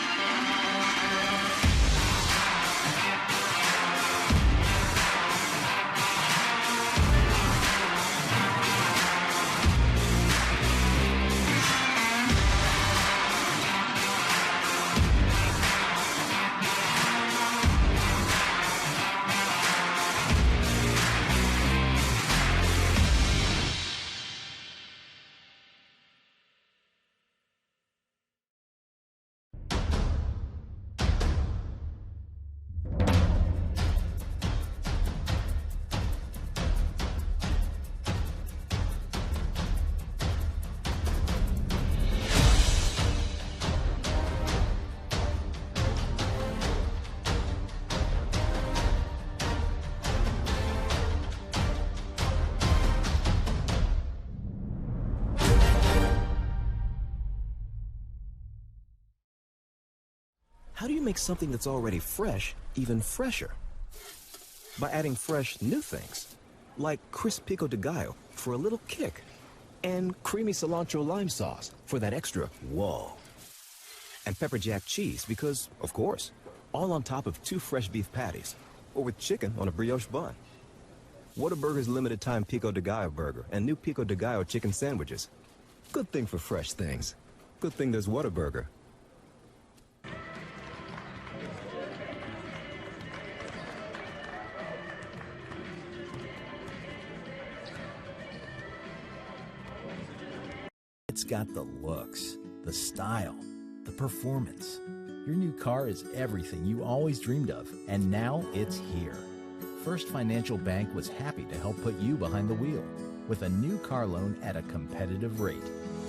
How do you make something that's already fresh even fresher? By adding fresh new things, like crisp pico de gallo for a little kick, and creamy cilantro lime sauce for that extra whoa. And pepper jack cheese because, of course, all on top of 2 fresh beef patties, or with chicken on a brioche bun. Whataburger's limited time pico de gallo burger and new pico de gallo chicken sandwiches. Good thing for fresh things. Good thing there's Whataburger. It's got the looks, the style, the performance. Your new car is everything you always dreamed of, and now it's here. First Financial Bank was happy to help put you behind the wheel with a new car loan at a competitive rate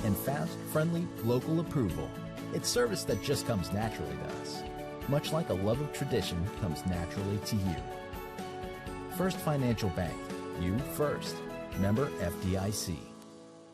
and fast, friendly, local approval. It's service that just comes naturally to us, much like a love of tradition comes naturally to you. First Financial Bank, you first. Member FDIC.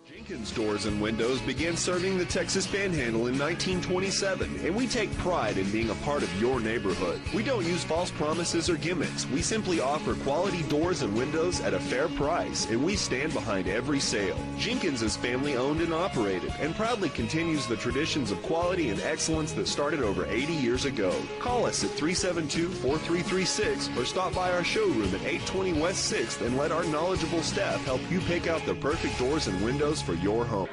Jenkins Doors and Windows began serving the Texas Panhandle in 1927, and we take pride in being a part of your neighborhood. We don't use false promises or gimmicks. We simply offer quality doors and windows at a fair price, and we stand behind every sale. Jenkins is family owned and operated, and proudly continues the traditions of quality and excellence that started over 80 years ago. Call us at 372-4336 or stop by our showroom at 820 West 6th and let our knowledgeable staff help you pick out the perfect doors and windows for your home.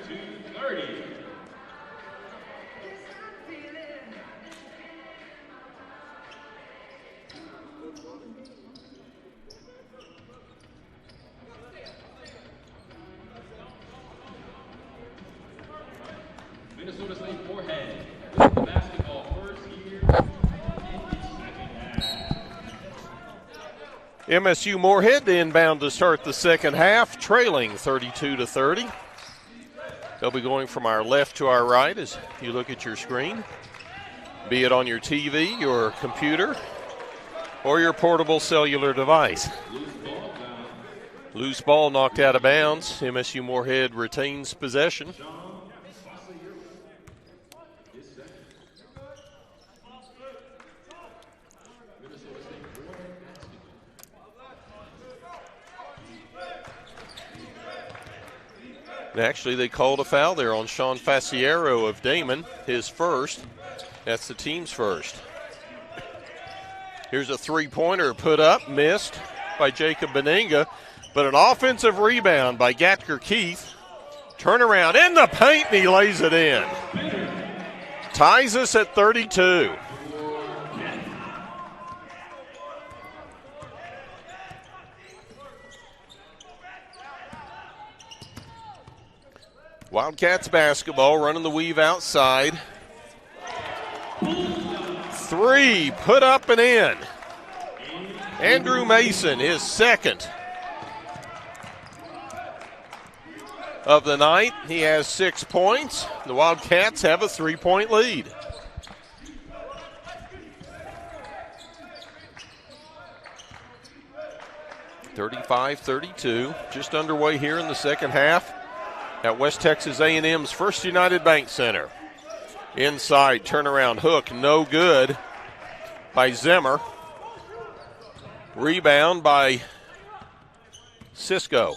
Minnesota State Moorhead with the basketball first here in its second half. MSU Moorhead inbound to start the second half, trailing 32-30. They'll be going from our left to our right as you look at your screen, be it on your TV, your computer, or your portable cellular device. Loose ball knocked out of bounds. MSU Moorhead retains possession. Actually, they called a foul there on Sean Faciero of Daemen, his first. That's the team's first. Here's a three-pointer put up, missed by Jacob Benenga, but an offensive rebound by Gatker Keith. Turnaround in the paint, and he lays it in. Ties us at 32. Wildcats basketball, running the weave outside. Three, put up and in. Andrew Mason, his second of the night. He has 6 points. The Wildcats have a 3-point lead. (35-32), just underway here in the second half at West Texas A&M's First United Bank Center. Inside turnaround hook, no good by Zimmer. Rebound by Cisco.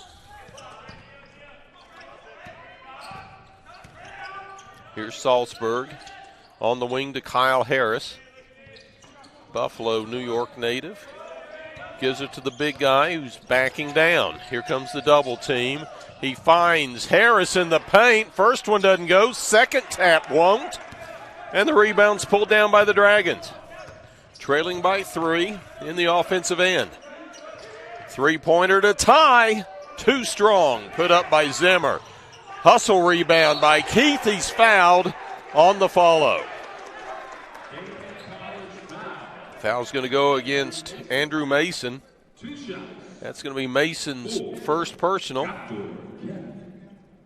Here's Salzburg on the wing to Kyle Harris. Buffalo, New York native. Gives it to the big guy who's backing down. Here comes the double team. He finds Harris in the paint. First one doesn't go. Second tap won't. And the rebound's pulled down by the Dragons. Trailing by 3 in the offensive end. Three-pointer to tie. Too strong. Put up by Zimmer. Hustle rebound by Keith. He's fouled on the follow. Foul's going to go against Andrew Mason. That's going to be Mason's first personal.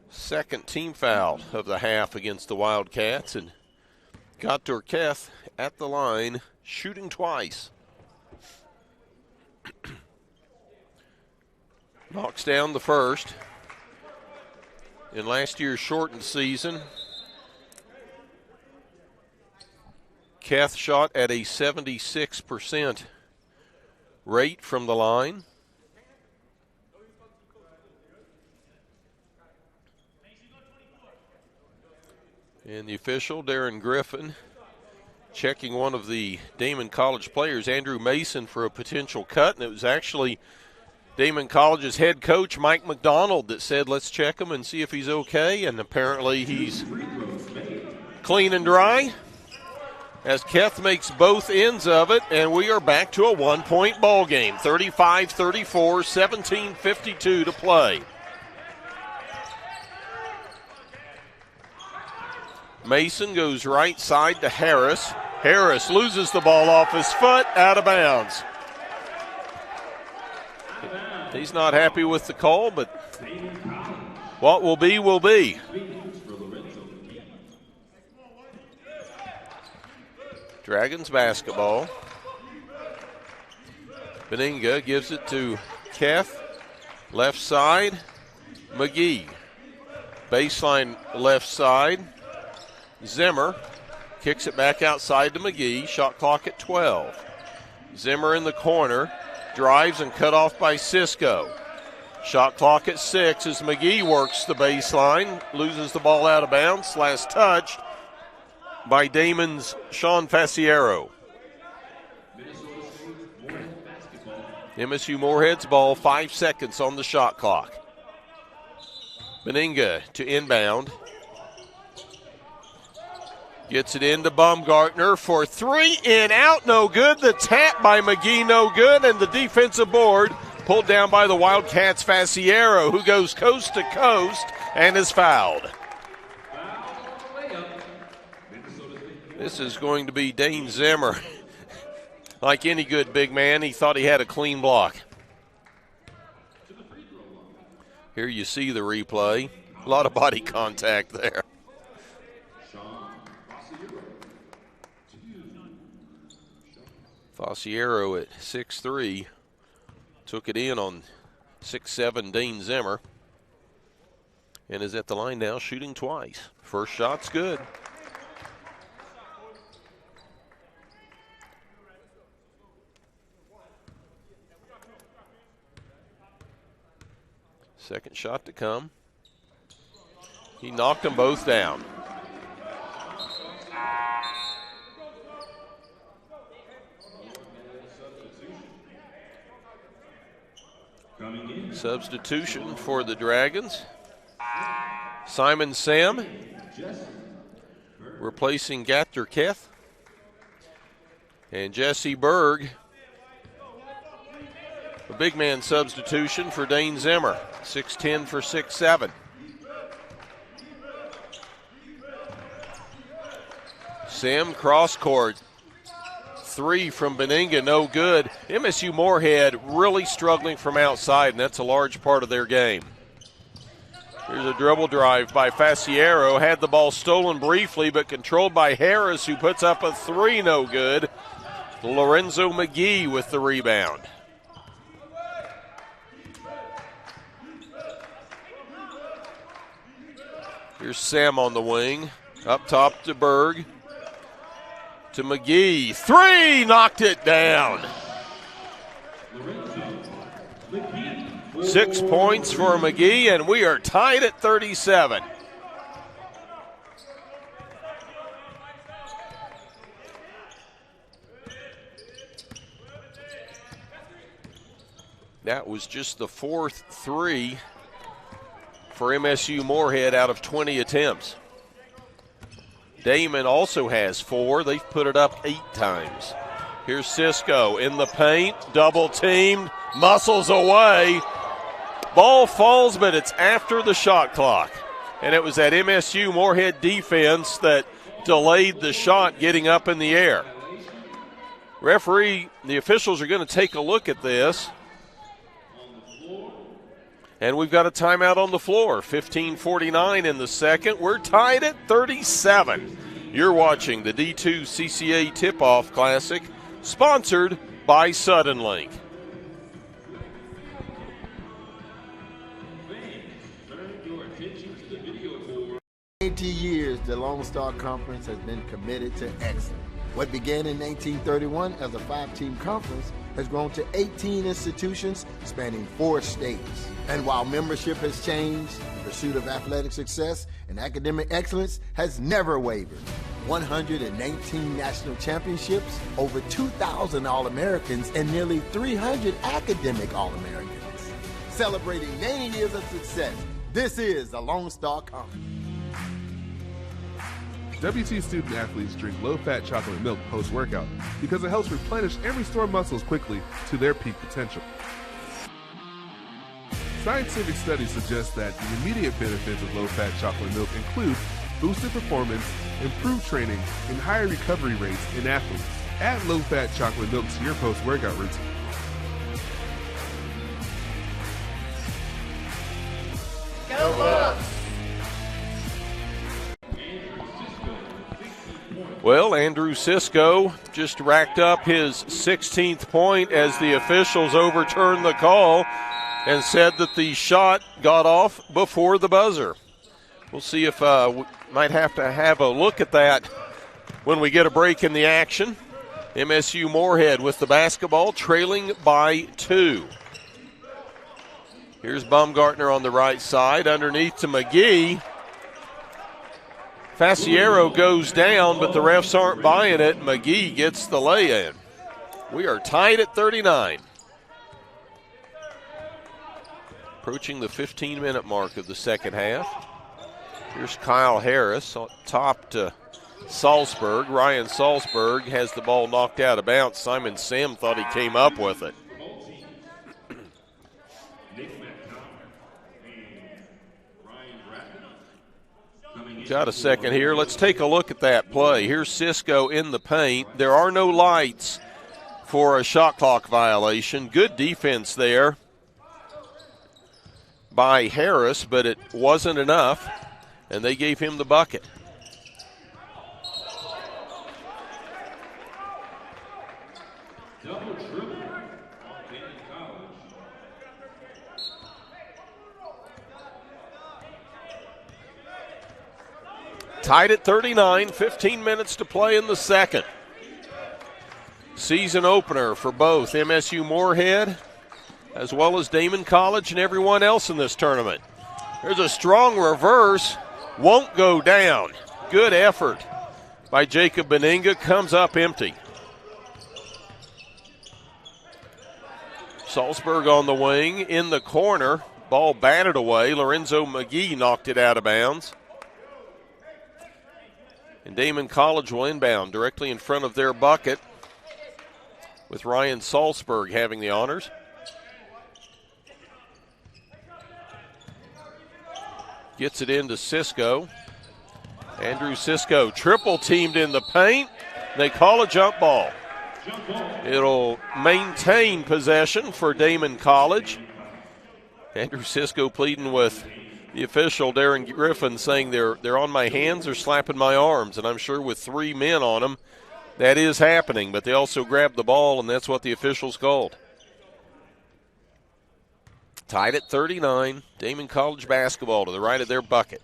Second team foul of the half against the Wildcats. And got Durketh at the line, shooting twice. Knocks down the first. In last year's shortened season, Keth shot at a 76% rate from the line. And the official, Darren Griffin, checking one of the Daemen College players, Andrew Mason, for a potential cut. And it was actually Daemen College's head coach, Mike McDonald, that said, let's check him and see if he's okay. And apparently he's clean and dry, as Keth makes both ends of it, and we are back to a one-point ball game. 35-34, 17:52 to play. Mason goes right side to Harris. Harris loses the ball off his foot, out of bounds. He's not happy with the call, but what will be, will be. Dragons basketball. Benninga gives it to Keth. Left side, McGee. Baseline left side. Zimmer kicks it back outside to McGee. Shot clock at 12. Zimmer in the corner. Drives and cut off by Cisco. Shot clock at 6 as McGee works the baseline. Loses the ball out of bounds. Last touched by Daemen's Sean Faciero. MSU Moorhead's ball, 5 seconds on the shot clock. Benninga to inbound. Gets it into Baumgartner for 3, in, out, no good. The tap by McGee, no good, and the defensive board pulled down by the Wildcats' Faciero, who goes coast to coast and is fouled. This is going to be Dane Zimmer. Like any good big man, he thought he had a clean block. Here you see the replay. A lot of body contact there. Faciero at 6'3", took it in on 6'7" Dane Zimmer, and is at the line now shooting twice. First shot's good. Second shot to come. He knocked them both down. Substitution for the Dragons. Simon Sam replacing Gatter Keth. And Jesse Berg, a big man substitution for Dane Zimmer. 6'10" for 6'7". Sam cross court. 3 from Benninga, no good. MSU Moorhead really struggling from outside, and that's a large part of their game. Here's a dribble drive by Faciero. Had the ball stolen briefly, but controlled by Harris, who puts up a 3, no good. Lorenzo McGee with the rebound. Here's Sam on the wing. Up top to Berg. To McGee. 3, knocked it down. 6 points for McGee, and we are tied at 37. That was just the 4th 3 for MSU Moorhead out of 20 attempts. Daemen also has 4. They've put it up 8 times. Here's Cisco in the paint, double teamed, muscles away. Ball falls, but it's after the shot clock. And it was that MSU Moorhead defense that delayed the shot getting up in the air. Referee, the officials are going to take a look at this. And we've got a timeout on the floor. 15:49 in the second. We're tied at 37. You're watching the D2CCA Tipoff Classic, sponsored by Suddenlink. 80 years, the Lone Star Conference has been committed to excellence. What began in 1931 as a 5-team conference has grown to 18 institutions spanning 4 states. And while membership has changed, the pursuit of athletic success and academic excellence has never wavered. 119 national championships, over 2,000 All-Americans, and nearly 300 academic All-Americans. Celebrating 90 years of success, this is the Lone Star Conference. WT student athletes drink low-fat chocolate milk post-workout because it helps replenish and restore muscles quickly to their peak potential. Scientific studies suggest that the immediate benefits of low-fat chocolate milk include boosted performance, improved training, and higher recovery rates in athletes. Add low-fat chocolate milk to your post-workout routine. Go Bucks! Well, Andrew Cisco just racked up his 16th point as the officials overturned the call and said that the shot got off before the buzzer. We'll see if we might have to have a look at that when we get a break in the action. MSU Moorhead with the basketball, trailing by 2. Here's Baumgartner on the right side, underneath to McGee. Faciero goes down, but the refs aren't buying it. McGee gets the lay-in. We are tied at 39. Approaching the 15-minute mark of the second half. Here's Kyle Harris, top to Salzberg. Ryan Salzberg has the ball knocked out of bounds. Simon Sim thought he came up with it. Got a second here. Let's take a look at that play. Here's Cisco in the paint. There are no lights for a shot clock violation. Good defense there by Harris, but it wasn't enough, and they gave him the bucket. Tied at 39, 15 minutes to play in the second. Season opener for both MSU Moorhead as well as Daemen College and everyone else in this tournament. There's a strong reverse, won't go down. Good effort by Jacob Beninga, comes up empty. Salzberg on the wing, in the corner, ball batted away. Lorenzo McGee knocked it out of bounds. And Daemen College will inbound directly in front of their bucket with Ryan Salzberg having the honors. Gets it into Cisco. Andrew Cisco triple teamed in the paint. They call a jump ball. It'll maintain possession for Daemen College. Andrew Cisco pleading with the official, Darren Griffin, saying they're on my hands or slapping my arms. And I'm sure with 3 men on them, that is happening. But they also grabbed the ball, and that's what the officials called. Tied at 39, Daemen College basketball to the right of their bucket.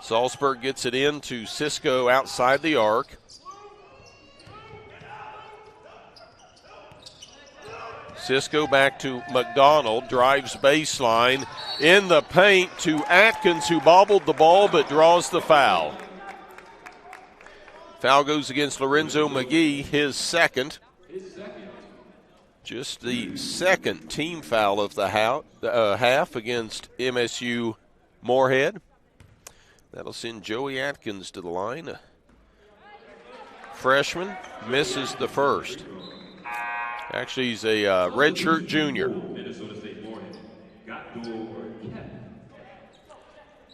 Salzberg gets it in to Cisco outside the arc. Cisco back to McDonald, drives baseline, in the paint to Atkins, who bobbled the ball but draws the foul. Foul goes against Lorenzo McGee, his second. Just the second team foul of the half against MSU Moorhead. That'll send Joey Atkins to the line. Freshman, misses the first. Actually, he's a redshirt junior.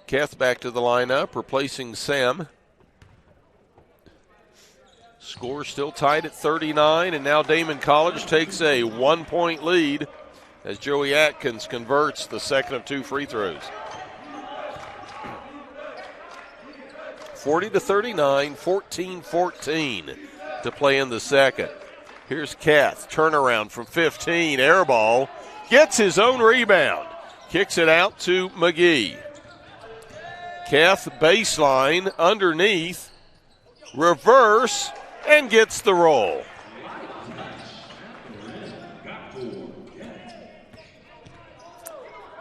Keth back to the lineup, replacing Sam. Score still tied at 39, and now Daemen College takes a 1-point lead as Joey Atkins converts the second of 2 free throws. 40-39, 14-14 to play in the second. Here's Keth, turnaround from 15, air ball, gets his own rebound, kicks it out to McGee. Keth baseline, underneath, reverse, and gets the roll.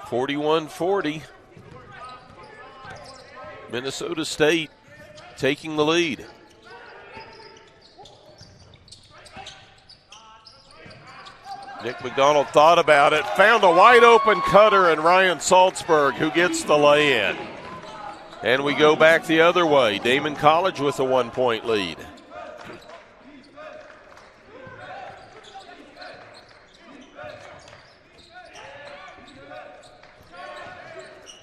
(41-40). Minnesota State taking the lead. Nick McDonald thought about it, found a wide open cutter, and Ryan Salzberg, who gets the lay-in. And we go back the other way. Daemen College with a 1-point lead.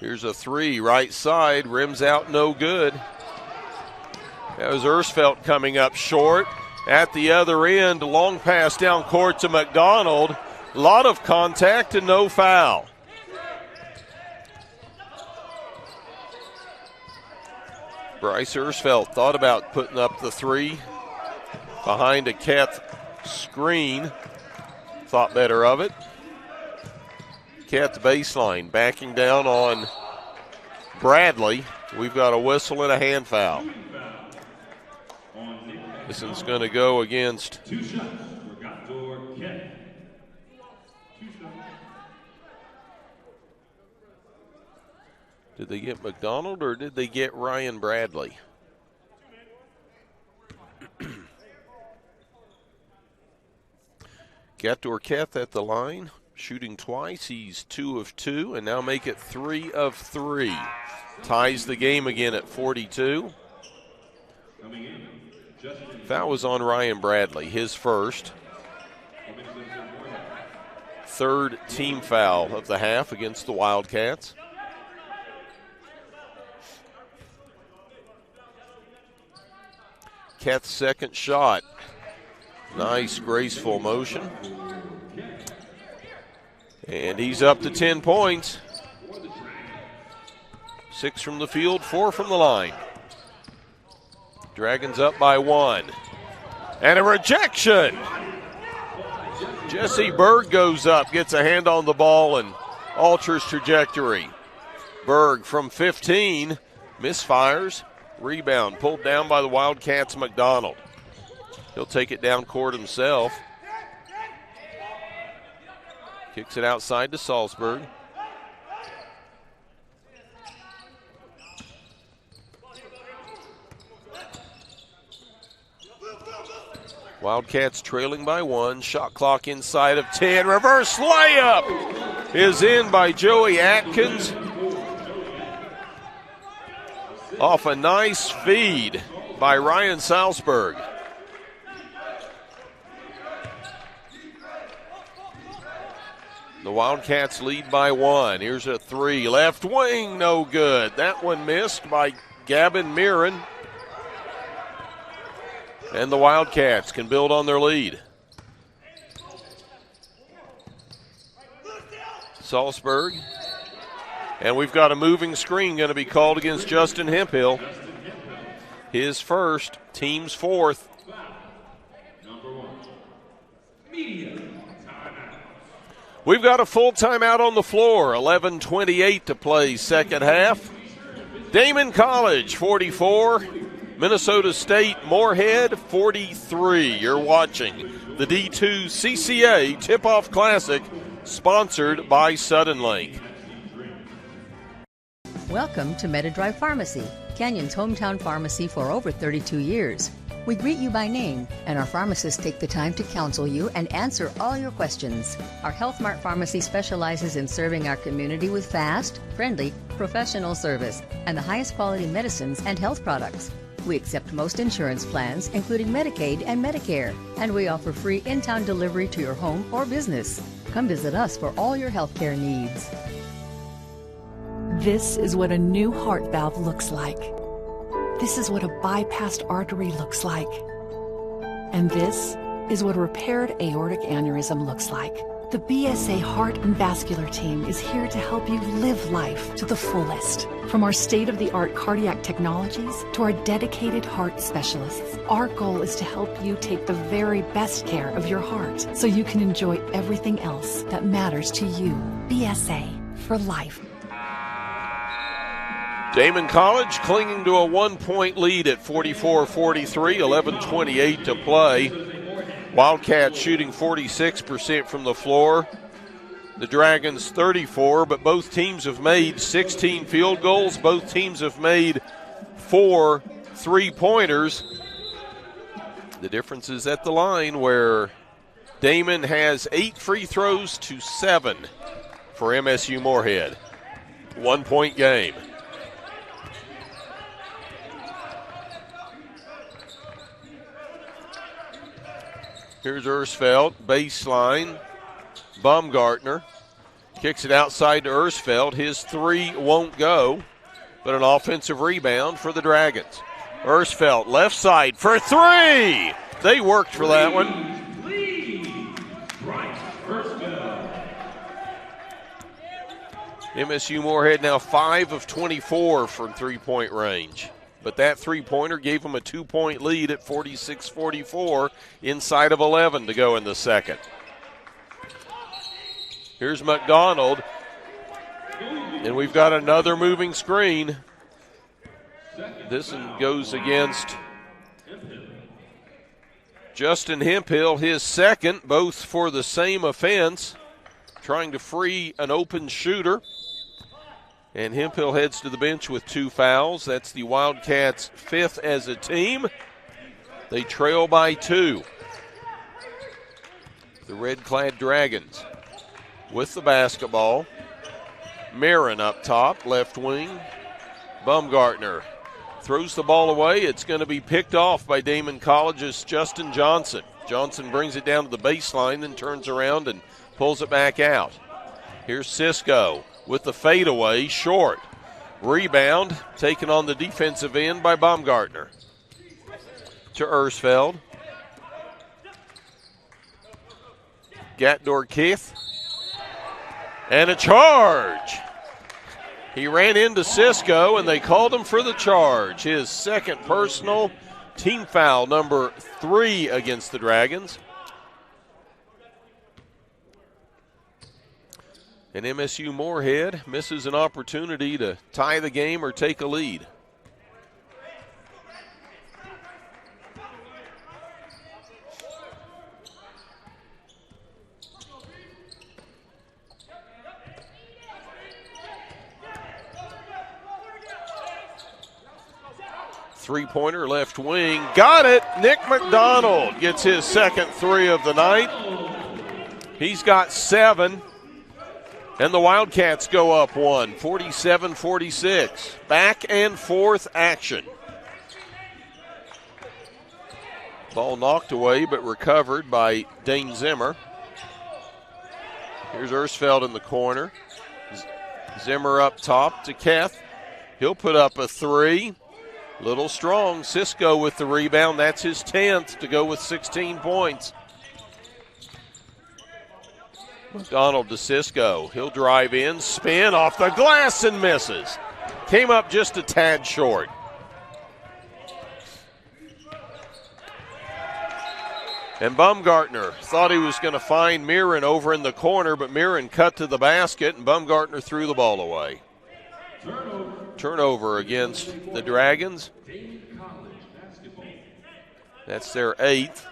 Here's a 3, right side, rims out, no good. That was Ersfeld coming up short. At the other end, long pass down court to McDonald. A lot of contact and no foul. Bryce Ersfeld thought about putting up the three behind a Keth screen. Thought better of it. Keth baseline backing down on Bradley. We've got a whistle and a hand foul. This one's going to go against Did they get McDonald or did they get Ryan Bradley? Gator Keth at the line, shooting twice. He's 2 of 2, and now make it 3 of 3. Ties the game again at 42. Foul was on Ryan Bradley, his first. Third team foul of the half against the Wildcats. Keth's second shot. Nice, graceful motion. And he's up to 10 points. 6 from the field, 4 from the line. Dragons up by 1. And a rejection. Jesse Berg goes up, gets a hand on the ball, and alters trajectory. Berg from 15, misfires. Rebound pulled down by the Wildcats' McDonald. He'll take it down court himself. Kicks it outside to Salzburg. Wildcats trailing by 1. Shot clock inside of 10. Reverse layup is in by Joey Atkins. Off a nice feed by Ryan Salzburg. The Wildcats lead by 1. Here's a 3. Left wing, no good. That one missed by Gavin Mirren. And the Wildcats can build on their lead. Salzburg. And we've got a moving screen going to be called against Justin Hemphill. His first, team's fourth. We've got a full timeout on the floor. 11:28 to play second half. Daemen College 44. Minnesota State Moorhead 43. You're watching the D2CCA Tipoff Classic, sponsored by Suddenlink. Welcome to MetaDrive Pharmacy, Canyon's hometown pharmacy for over 32 years. We greet you by name, and our pharmacists take the time to counsel you and answer all your questions. Our Health Mart Pharmacy specializes in serving our community with fast, friendly, professional service and the highest quality medicines and health products. We accept most insurance plans, including Medicaid and Medicare, and we offer free in-town delivery to your home or business. Come visit us for all your healthcare needs. This is what a new heart valve looks like. This is what a bypassed artery looks like. And this is what a repaired aortic aneurysm looks like. The BSA Heart and Vascular team is here to help you live life to the fullest. From our state-of-the-art cardiac technologies to our dedicated heart specialists, our goal is to help you take the very best care of your heart so you can enjoy everything else that matters to you. BSA for life. Daemen College clinging to a 1-point lead at 44-43, 11:28 to play. Wildcats shooting 46% from the floor. The Dragons 34, but both teams have made 16 field goals. Both teams have made 4 3-pointers. The difference is at the line where Daemen has 8 free throws to 7 for MSU Moorhead. 1-point game. Here's Ersfeld, baseline. Baumgartner kicks it outside to Ersfeld. His 3 won't go, but an offensive rebound for the Dragons. Ersfeld, left side for three. They worked for that one. MSU Moorhead now 5 of 24 from three-point range. But that three-pointer gave them a 2-point lead at 46-44 inside of 11 to go in the second. Here's McDonald. And we've got another moving screen. This one goes against Justin Hemphill, his second, both for the same offense, trying to free an open shooter. And Hemphill heads to the bench with 2 fouls. That's the Wildcats' 5th as a team. They trail by 2. The red-clad Dragons with the basketball. Marin up top, left wing. Baumgartner throws the ball away. It's going to be picked off by Daemen College's Justin Johnson. Johnson brings it down to the baseline, then turns around and pulls it back out. Here's Cisco with the fadeaway, short. Rebound taken on the defensive end by Baumgartner. To Ersfeld. Gatdor Keith. And a charge. He ran into Cisco, and they called him for the charge. His second personal, team foul number 3 against the Dragons. And MSU Moorhead misses an opportunity to tie the game or take a lead. Three-pointer left wing. Got it. Nick McDonald gets his second 3 of the night. He's got 7. And the Wildcats go up 1, 47-46. Back and forth action. Ball knocked away but recovered by Dane Zimmer. Here's Ersfeld in the corner. Zimmer up top to Keth. He'll put up a 3. Little strong. Cisco with the rebound. That's his 10th to go with 16 points. McDonald to Cisco. He'll drive in, spin off the glass and misses. Came up just a tad short. And Baumgartner thought he was going to find Marin over in the corner, but Marin cut to the basket, and Baumgartner threw the ball away. Turnover against the Dragons. That's their 8th.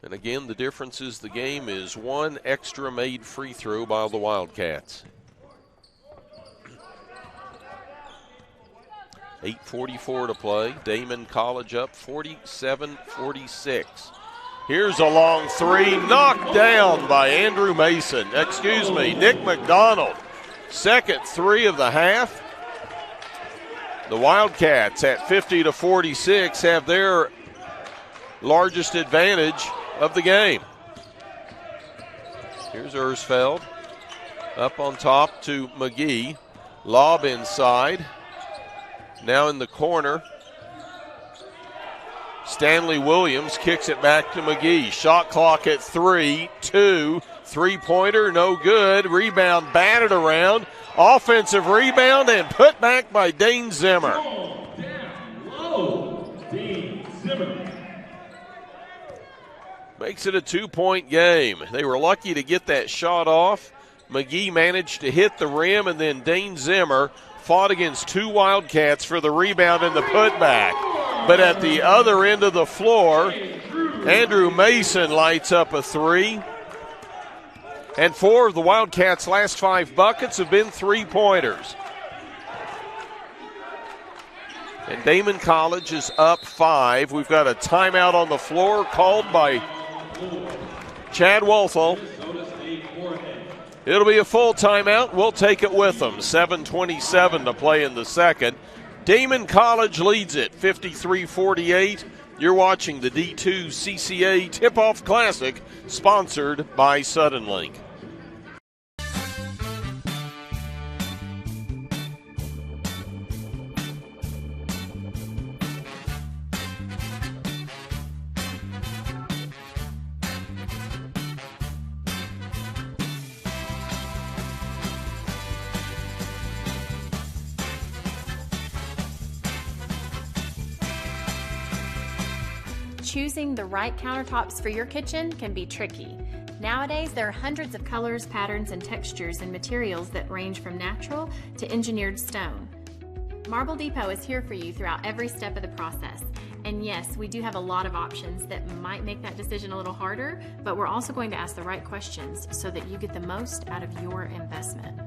And again, the difference is the game is 1 extra made free throw by the Wildcats. 8:44 to play. Daemen College up 47-46. Here's a long 3, knocked down by Nick McDonald. Second 3 of the half. The Wildcats at 50-46 have their largest advantage of the game. Here's Ersfeld. Up on top to McGee. Lob inside. Now in the corner. Stanley Williams kicks it back to McGee. Shot clock at 3, 2, three-pointer, no good. Rebound batted around. Offensive rebound and put back by Dane Zimmer. Makes it a 2-point game. They were lucky to get that shot off. McGee managed to hit the rim, and then Dane Zimmer fought against 2 Wildcats for the rebound and the putback. But at the other end of the floor, Andrew Mason lights up a 3. And 4 of the Wildcats' last 5 buckets have been three-pointers. And Daemen College is up 5. We've got a timeout on the floor called by Chad Wolfel. It'll be a full timeout. We'll take it with them. 7:27 to play in the second. Daemen College leads it 53-48. You're watching the D2CCA Tipoff Classic, sponsored by Suddenlink. choosing the right countertops for your kitchen can be tricky. Nowadays, there are hundreds of colors, patterns, and textures and materials that range from natural to engineered stone. Marble Depot is here for you throughout every step of the process. And yes, we do have a lot of options that might make that decision a little harder, but we're also going to ask the right questions so that you get the most out of your investment.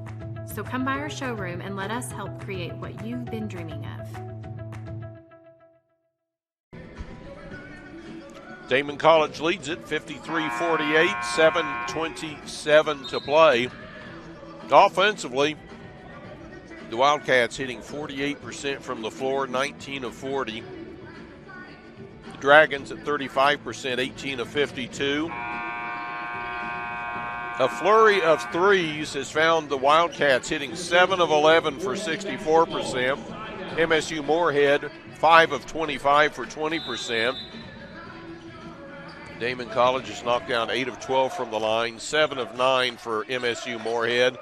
So come by our showroom and let us help create what you've been dreaming of. Daemen College leads it 53-48, 7:27 to play. Offensively, the Wildcats hitting 48% from the floor, 19 of 40. The Dragons at 35%, 18 of 52. A flurry of threes has found the Wildcats hitting 7 of 11 for 64%. MSU Moorhead, 5 of 25 for 20%. Daemen College has knocked down 8 of 12 from the line, 7 of 9 for MSU Moorhead.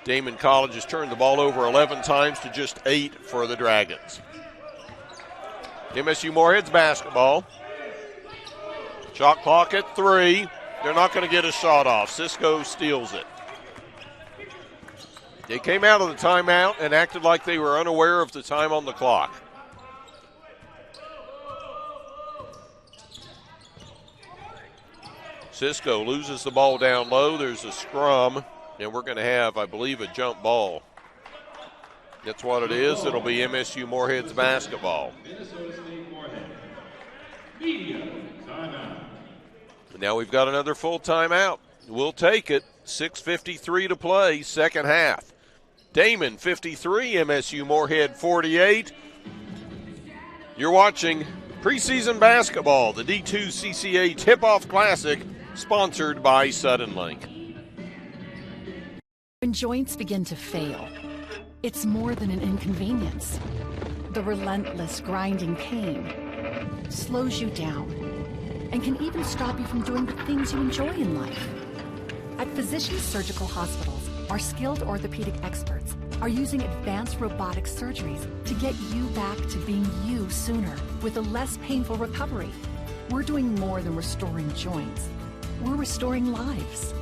Daemen College has turned the ball over 11 times to just 8 for the Dragons. MSU Moorhead's basketball. Shot clock at 3. They're not going to get a shot off. Cisco steals it. They came out of the timeout and acted like they were unaware of the time on the clock. Cisco loses the ball down low. There's a scrum, and we're going to have, I believe, a jump ball. That's what it is. It'll be MSU Moorhead's basketball. Now we've got another full timeout. We'll take it. 6:53 to play, second half. Daemen 53, MSU Moorhead 48. You're watching preseason basketball, the D2CCA Tipoff Classic, sponsored by Sudden Link. When joints begin to fail, it's more than an inconvenience. The relentless grinding pain slows you down and can even stop you from doing the things you enjoy in life. At Physicians Surgical Hospitals, our skilled orthopedic experts are using advanced robotic surgeries to get you back to being you sooner with a less painful recovery. We're doing more than restoring joints. We're restoring lives.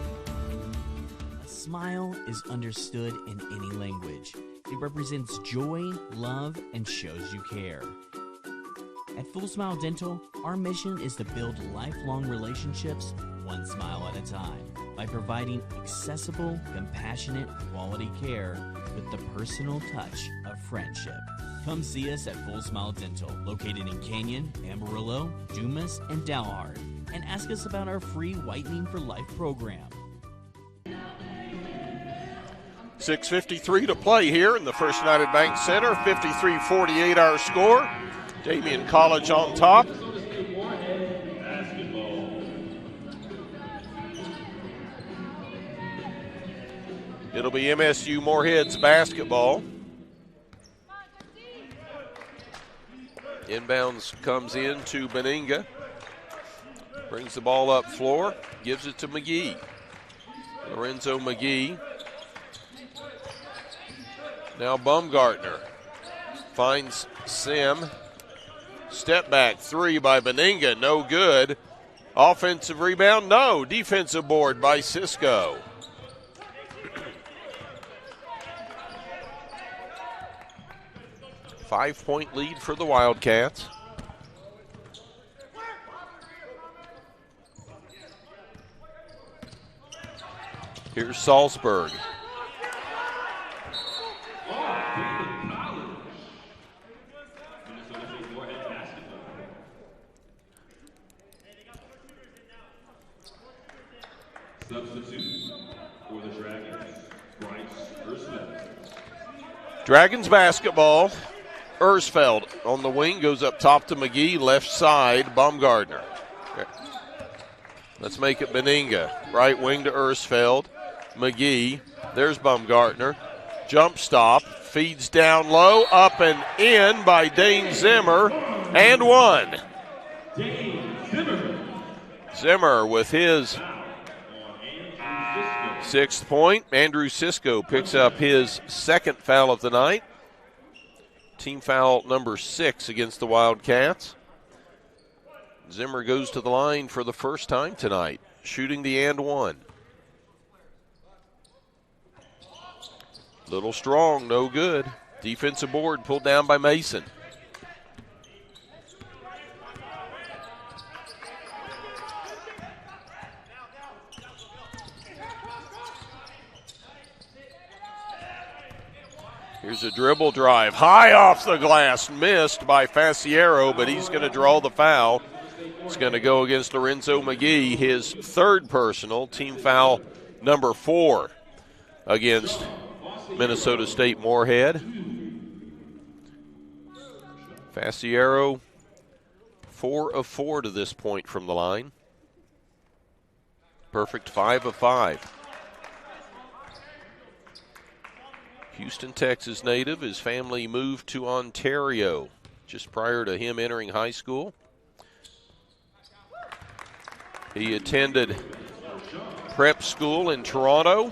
A smile is understood in any language. It represents joy, love, and shows you care. At Full Smile Dental, our mission is to build lifelong relationships one smile at a time by providing accessible, compassionate, quality care with the personal touch of friendship. Come see us at Full Smile Dental, located in Canyon, Amarillo, Dumas, and Dalhart, and ask us about our free Whitening for Life program. 6:53 to play here in the First United Bank Center. 53-48 our score. Daemen College on top. It'll be MSU Moorhead's basketball. Inbounds comes in to Benninga. Brings the ball up floor, gives it to McGee. Lorenzo McGee. Now Baumgartner finds Sim. Step back three by Benninga, no good. Offensive rebound, no. Defensive board by Cisco. Five-point lead for the Wildcats. Here's Salzburg. Substitute for the Dragons, Bryce Ersfeld. Dragons basketball. Ersfeld on the wing, goes up top to McGee, left side, Baumgartner. Let's make it Benninga. Right wing to Ersfeld. McGee, there's Baumgartner. Jump stop, feeds down low, up and in by Dane Zimmer, and one. Zimmer with his sixth point. Andrew Cisco picks up his second foul of the night. Team foul number 6 against the Wildcats. Zimmer goes to the line for the first time tonight, shooting the and one. Little strong, no good. Defensive board pulled down by Mason. Here's a dribble drive, high off the glass, missed by Faciero, but he's going to draw the foul. It's going to go against Lorenzo McGee, his third personal, team foul number 4 against Minnesota State Moorhead. Faciero, 4 of 4 to this point from the line. Perfect 5 of 5. Houston, Texas native. His family moved to Ontario just prior to him entering high school. He attended prep school in Toronto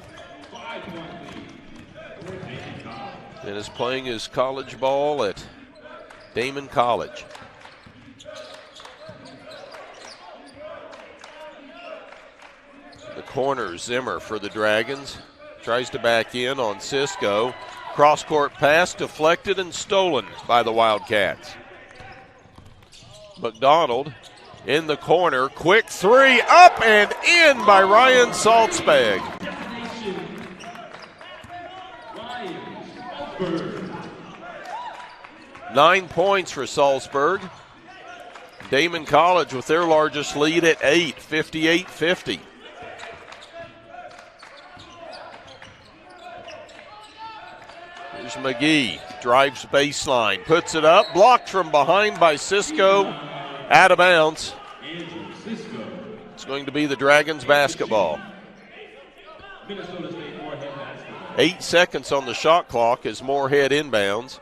and is playing his college ball at Daemen College. The corner, Zimmer for the Dragons. Tries to back in on Cisco. Cross-court pass deflected and stolen by the Wildcats. McDonald in the corner. Quick three, up and in by Ryan Saltzberg. Nine points for Salzburg. Daemen College with their largest lead at 8, 58-50. Here's McGee, drives baseline, puts it up, blocked from behind by Cisco, out of bounds. It's going to be the Dragons basketball. 8 seconds on the shot clock as Moorhead inbounds.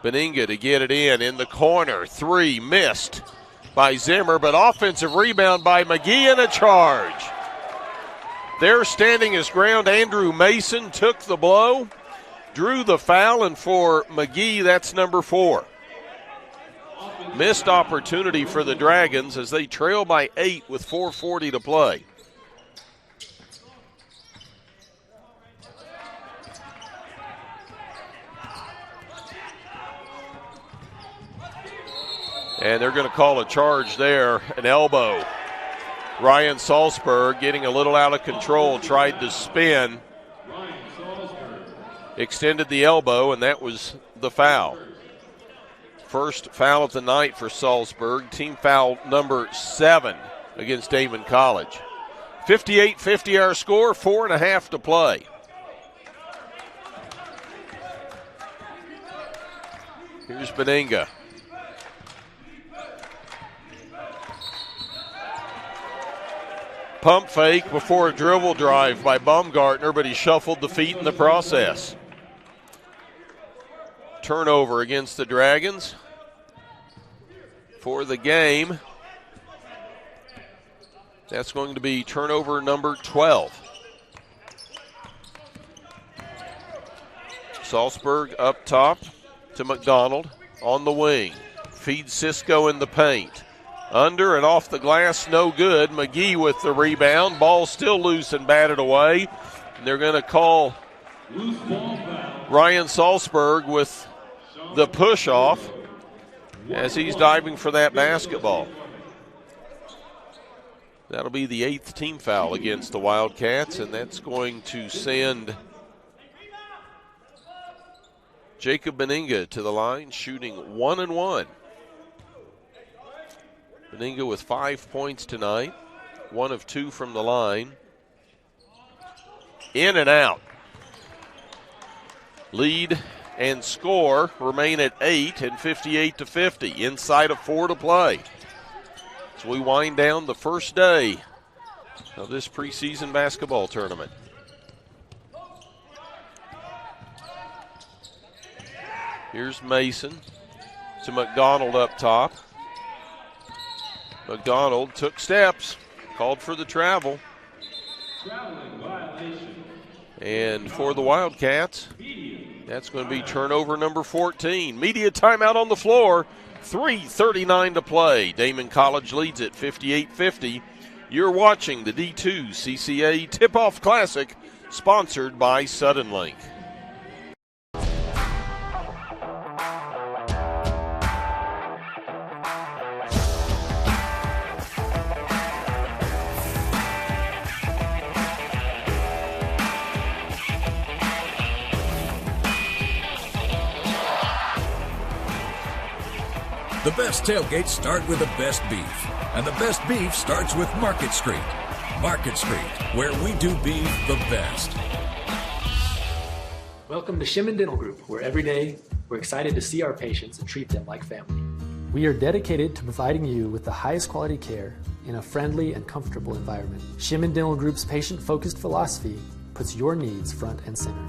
Beninga to get it in the corner. 3 missed by Zimmer, but offensive rebound by McGee and a charge. There standing his ground, Andrew Mason took the blow, drew the foul, and for McGee, that's number 4. Missed opportunity for the Dragons as they trail by 8 with 4:40 to play. And they're going to call a charge there, an elbow. Ryan Salzberg getting a little out of control, tried to spin, extended the elbow, and that was the foul. First foul of the night for Salzburg, team foul number 7 against Daemen College. 58-50 our score, 4.5 to play. Here's Beninga. Pump fake before a dribble drive by Baumgartner, but he shuffled the feet in the process. Turnover against the Dragons for the game. That's going to be turnover number 12. Salzburg up top to McDonald on the wing. Feeds Cisco in the paint. Under and off the glass, no good. McGee with the rebound. Ball still loose and batted away. And they're going to call Ryan Salzburg with the push-off as he's diving for that basketball. That'll be the 8th team foul against the Wildcats, and that's going to send Jacob Beninga to the line, shooting 1 and 1. Beninga with 5 points tonight, 1 of 2 from the line. In and out. Lead and score remain at 8 and 58-50. Inside of 4 to play. As we wind down the first day of this preseason basketball tournament. Here's Mason to McDonald up top. McDonald took steps, called for the travel. And for the Wildcats, That's going to be turnover number 14. Media timeout on the floor. 3:39 to play. Daemen College leads at 58-50. You're watching the D2CCA Tipoff Classic, sponsored by Suddenlink. The best tailgates start with the best beef, and the best beef starts with Market Street. Market Street, where we do beef the best. Welcome to Shimon Dental Group, where every day we're excited to see our patients and treat them like family. We are dedicated to providing you with the highest quality care in a friendly and comfortable environment. Shimon Dental Group's patient-focused philosophy puts your needs front and center.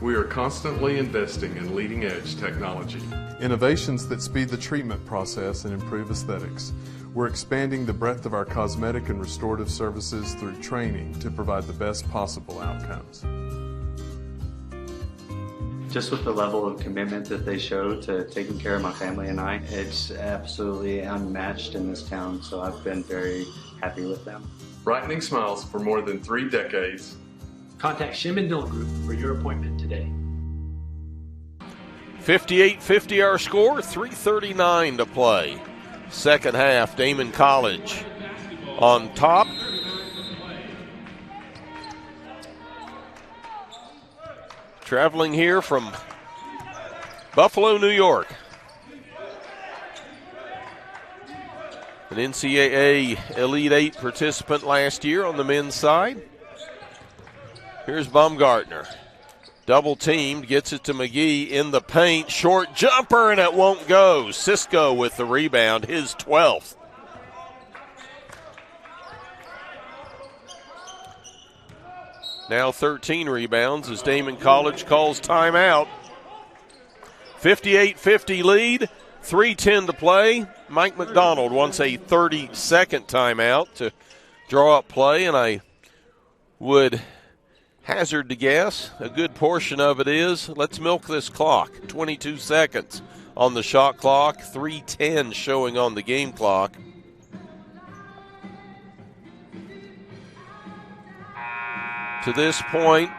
We are constantly investing in leading-edge technology. Innovations that speed the treatment process and improve aesthetics. We're expanding the breadth of our cosmetic and restorative services through training to provide the best possible outcomes. Just with the level of commitment that they show to taking care of my family and I, it's absolutely unmatched in this town, so I've been very happy with them. Brightening smiles for more than 3 decades. Contact Shimon Dental Group for your appointment today. 58-50 our score, 3:39 to play. Second half, Daemen College on top. Traveling here from Buffalo, New York. An NCAA Elite 8 participant last year on the men's side. Here's Baumgartner. Double teamed, gets it to McGee in the paint. Short jumper, and it won't go. Cisco with the rebound, his 12th. Now 13 rebounds as Daemen College calls timeout. 58-50 lead, 3:10 to play. Mike McDonald wants a 30-second timeout to draw up play, and I would hazard to guess a good portion of it is, let's milk this clock. 22 seconds on the shot clock, 3:10 showing on the game clock. To this point,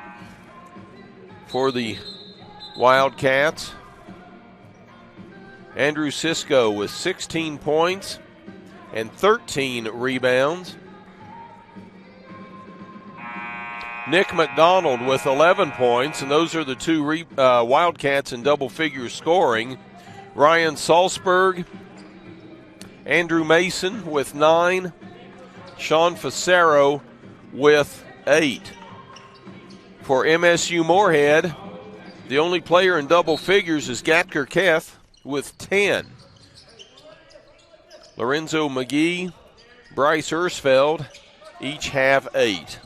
for the Wildcats, Andrew Cisco with 16 points and 13 rebounds. Nick McDonald with 11 points, and those are the two Wildcats in double figure scoring. Ryan Salzberg, Andrew Mason with 9, Sean Facero with 8. For MSU Moorhead, the only player in double figures is Gatker Keth with 10. Lorenzo McGee, Bryce Ersfeld each have 8.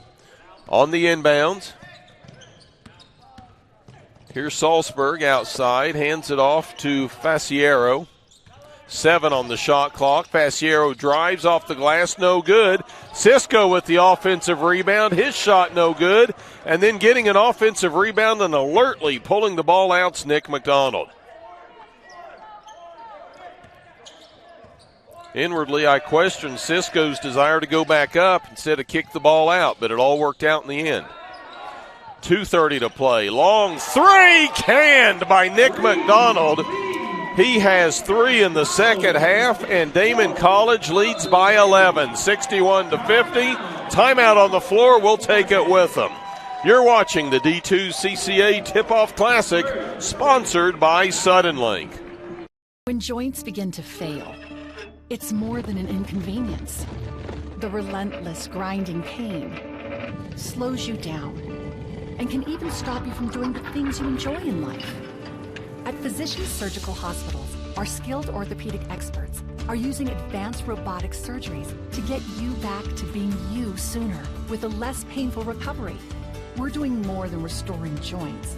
On the inbounds, here's Salzberg outside, hands it off to Faciero. 7 on the shot clock. Faciero drives off the glass, no good. Cisco with the offensive rebound, his shot no good. And then getting an offensive rebound and alertly pulling the ball out's Nick McDonald. Inwardly, I questioned Cisco's desire to go back up instead of kick the ball out, but it all worked out in the end. 2:30 to play. Long three canned by Nick McDonald. He has 3 in the second half, and Daemen College leads by 11, 61-50. Timeout on the floor. We'll take it with them. You're watching the D2CCA Tipoff Classic, sponsored by Suddenlink. When joints begin to fail, it's more than an inconvenience. The relentless grinding pain slows you down and can even stop you from doing the things you enjoy in life. At Physicians Surgical Hospitals, our skilled orthopedic experts are using advanced robotic surgeries to get you back to being you sooner with a less painful recovery. We're doing more than restoring joints.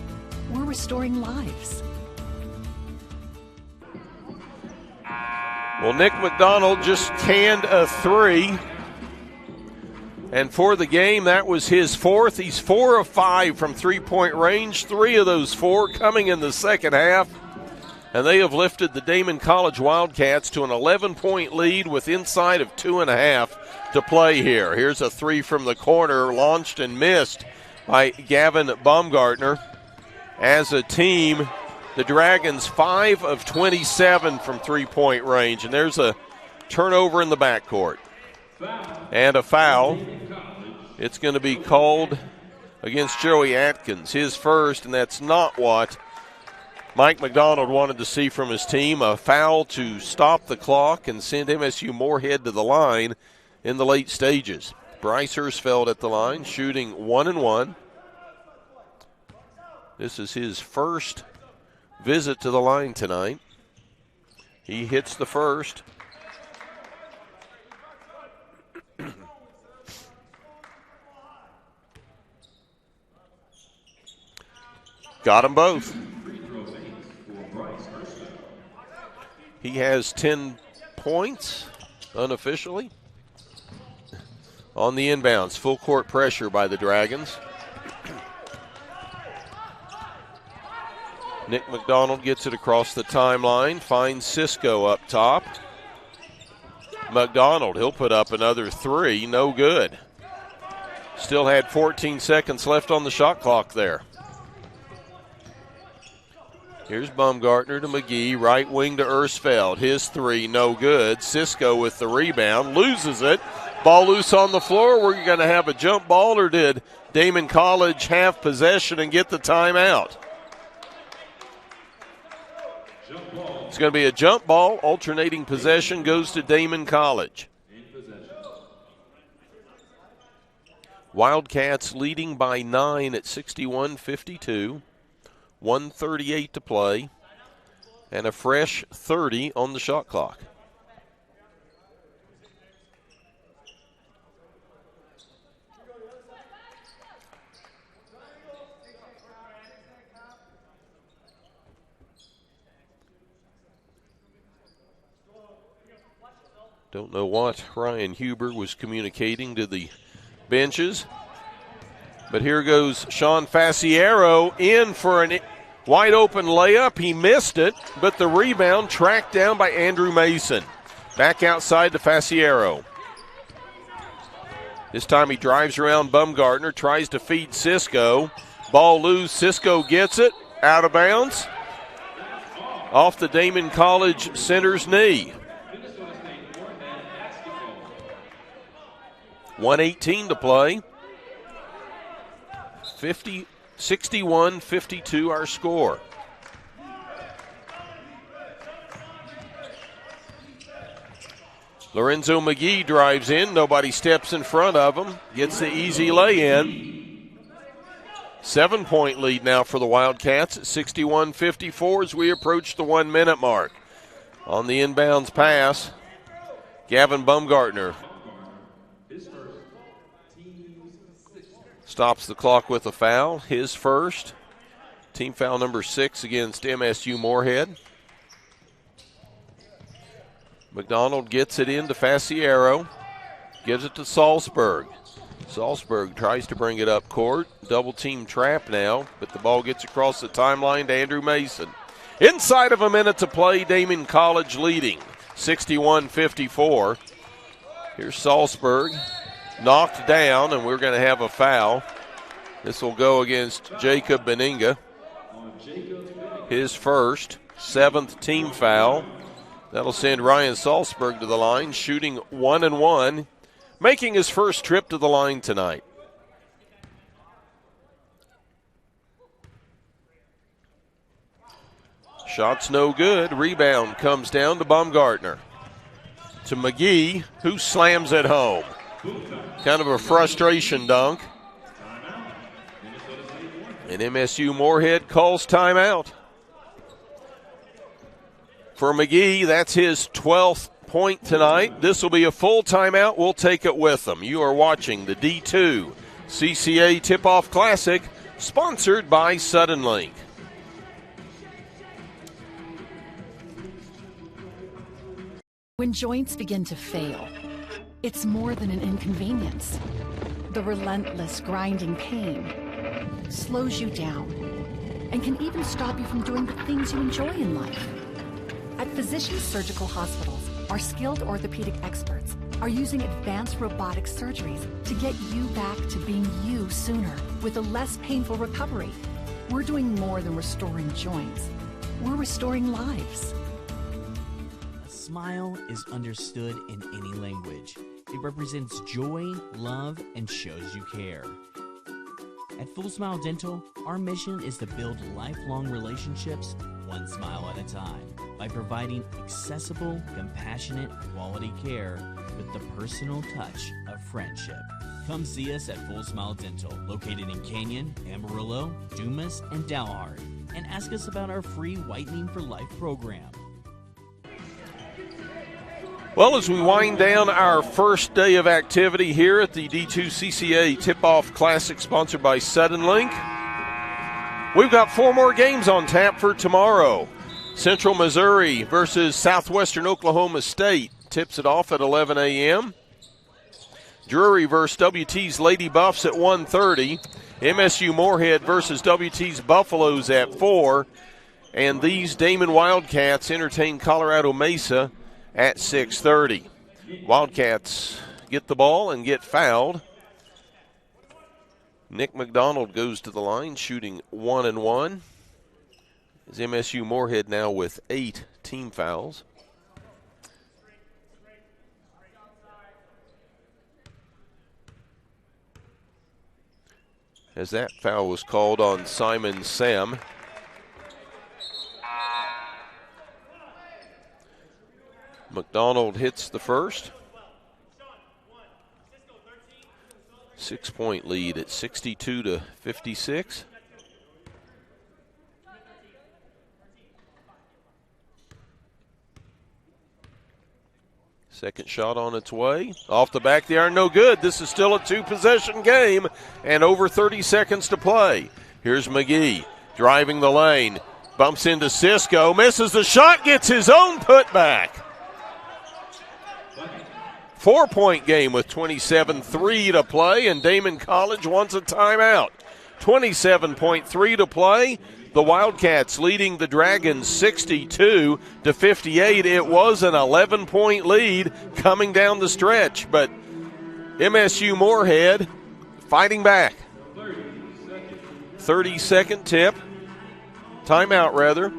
We're restoring lives. Well, Nick McDonald just canned a 3. And for the game, that was his fourth. He's 4 of 5 from three-point range, 3 of those 4 coming in the second half. And they have lifted the Daemen College Wildcats to an 11-point lead with inside of 2.5 to play here. Here's a 3 from the corner, launched and missed by Gavin Baumgartner. As a team, the Dragons 5 of 27 from three-point range. And there's a turnover in the backcourt. And a foul. It's going to be called against Joey Atkins, his first, and that's not what Mike McDonald wanted to see from his team. A foul to stop the clock and send MSU Moorhead to the line in the late stages. Bryce Hersfeld at the line, shooting 1-1. This is his first visit to the line tonight. He hits the first. Got them both. He has 10 points unofficially on the inbounds. Full court pressure by the Dragons. Nick McDonald gets it across the timeline, finds Cisco up top. McDonald, he'll put up another 3, no good. Still had 14 seconds left on the shot clock there. Here's Baumgartner to McGee, right wing to Ersfeld. His 3, no good. Cisco with the rebound, loses it. Ball loose on the floor. We're going to have a jump ball, or did Daemen College have possession and get the timeout? It's going to be a jump ball. Alternating possession goes to Daemen College. Wildcats leading by 9 at 61-52. 1:38 to play, and a fresh 30 on the shot clock. Don't know what Ryan Huber was communicating to the benches, but here goes Sean Faciero in for an wide open layup. He missed it, but the rebound tracked down by Andrew Mason. Back outside to Faciero. This time he drives around Baumgartner, tries to feed Cisco. Ball loose, Cisco gets it, out of bounds. Off the Daemen College center's knee. 1:18 to play. 61-52 our score. Lorenzo McGee drives in. Nobody steps in front of him. Gets the easy lay-in. 7-point lead now for the Wildcats at 61-54 as we approach the 1-minute mark. On the inbounds pass, Gavin Baumgartner stops the clock with a foul, his first. Team foul number 6 against MSU Moorhead. McDonald gets it into Faciero, gives it to Salzberg. Salzberg tries to bring it up court. Double team trap now, but the ball gets across the timeline to Andrew Mason. Inside of a minute to play, Daemen College leading 61-54. Here's Salzberg. Knocked down, and we're going to have a foul. This will go against Jacob Beninga. His first, 7th team foul. That'll send Ryan Salzberg to the line, shooting 1-1, making his first trip to the line tonight. Shot's no good. Rebound comes down to Baumgartner. To McGee, who slams it home. Kind of a frustration dunk. And MSU Moorhead calls timeout. For McGee, that's his 12th point tonight. This will be a full timeout. We'll take it with them. You are watching the D2CCA Tipoff Classic, sponsored by Suddenlink. When joints begin to fail, it's more than an inconvenience. The relentless grinding pain slows you down and can even stop you from doing the things you enjoy in life. At Physicians Surgical Hospitals, our skilled orthopedic experts are using advanced robotic surgeries to get you back to being you sooner with a less painful recovery. We're doing more than restoring joints. We're restoring lives. A smile is understood in any language. It represents joy, love, and shows you care. At Full Smile Dental, our mission is to build lifelong relationships one smile at a time by providing accessible, compassionate, quality care with the personal touch of friendship. Come see us at Full Smile Dental, located in Canyon, Amarillo, Dumas, and Dalhart, and ask us about our free Whitening for Life program. Well, as we wind down our first day of activity here at the D2CCA Tipoff Classic, sponsored by Suddenlink, we've got 4 more games on tap for tomorrow. Central Missouri versus Southwestern Oklahoma State tips it off at 11 a.m. Drury versus WT's Lady Buffs at 1:30. MSU Moorhead versus WT's Buffaloes at 4. And these Daemen Wildcats entertain Colorado Mesa at 6:30. Wildcats get the ball and get fouled. Nick McDonald goes to the line, shooting 1 and 1. Is MSU Moorhead now with 8 team fouls. As that foul was called on Simon Sam. McDonald hits the first. 6-point lead at 62-56. Second shot on its way. Off the back, the iron, no good. This is still a 2-possession game and over 30 seconds to play. Here's McGee driving the lane. Bumps into Cisco. Misses the shot, gets his own putback. 4-point game with 27:3 to play, and Daemen College wants a timeout. 27.3 to play. The Wildcats leading the Dragons 62-58. It was an 11-point lead coming down the stretch, but MSU Moorhead fighting back. 30-second tip. Timeout, rather.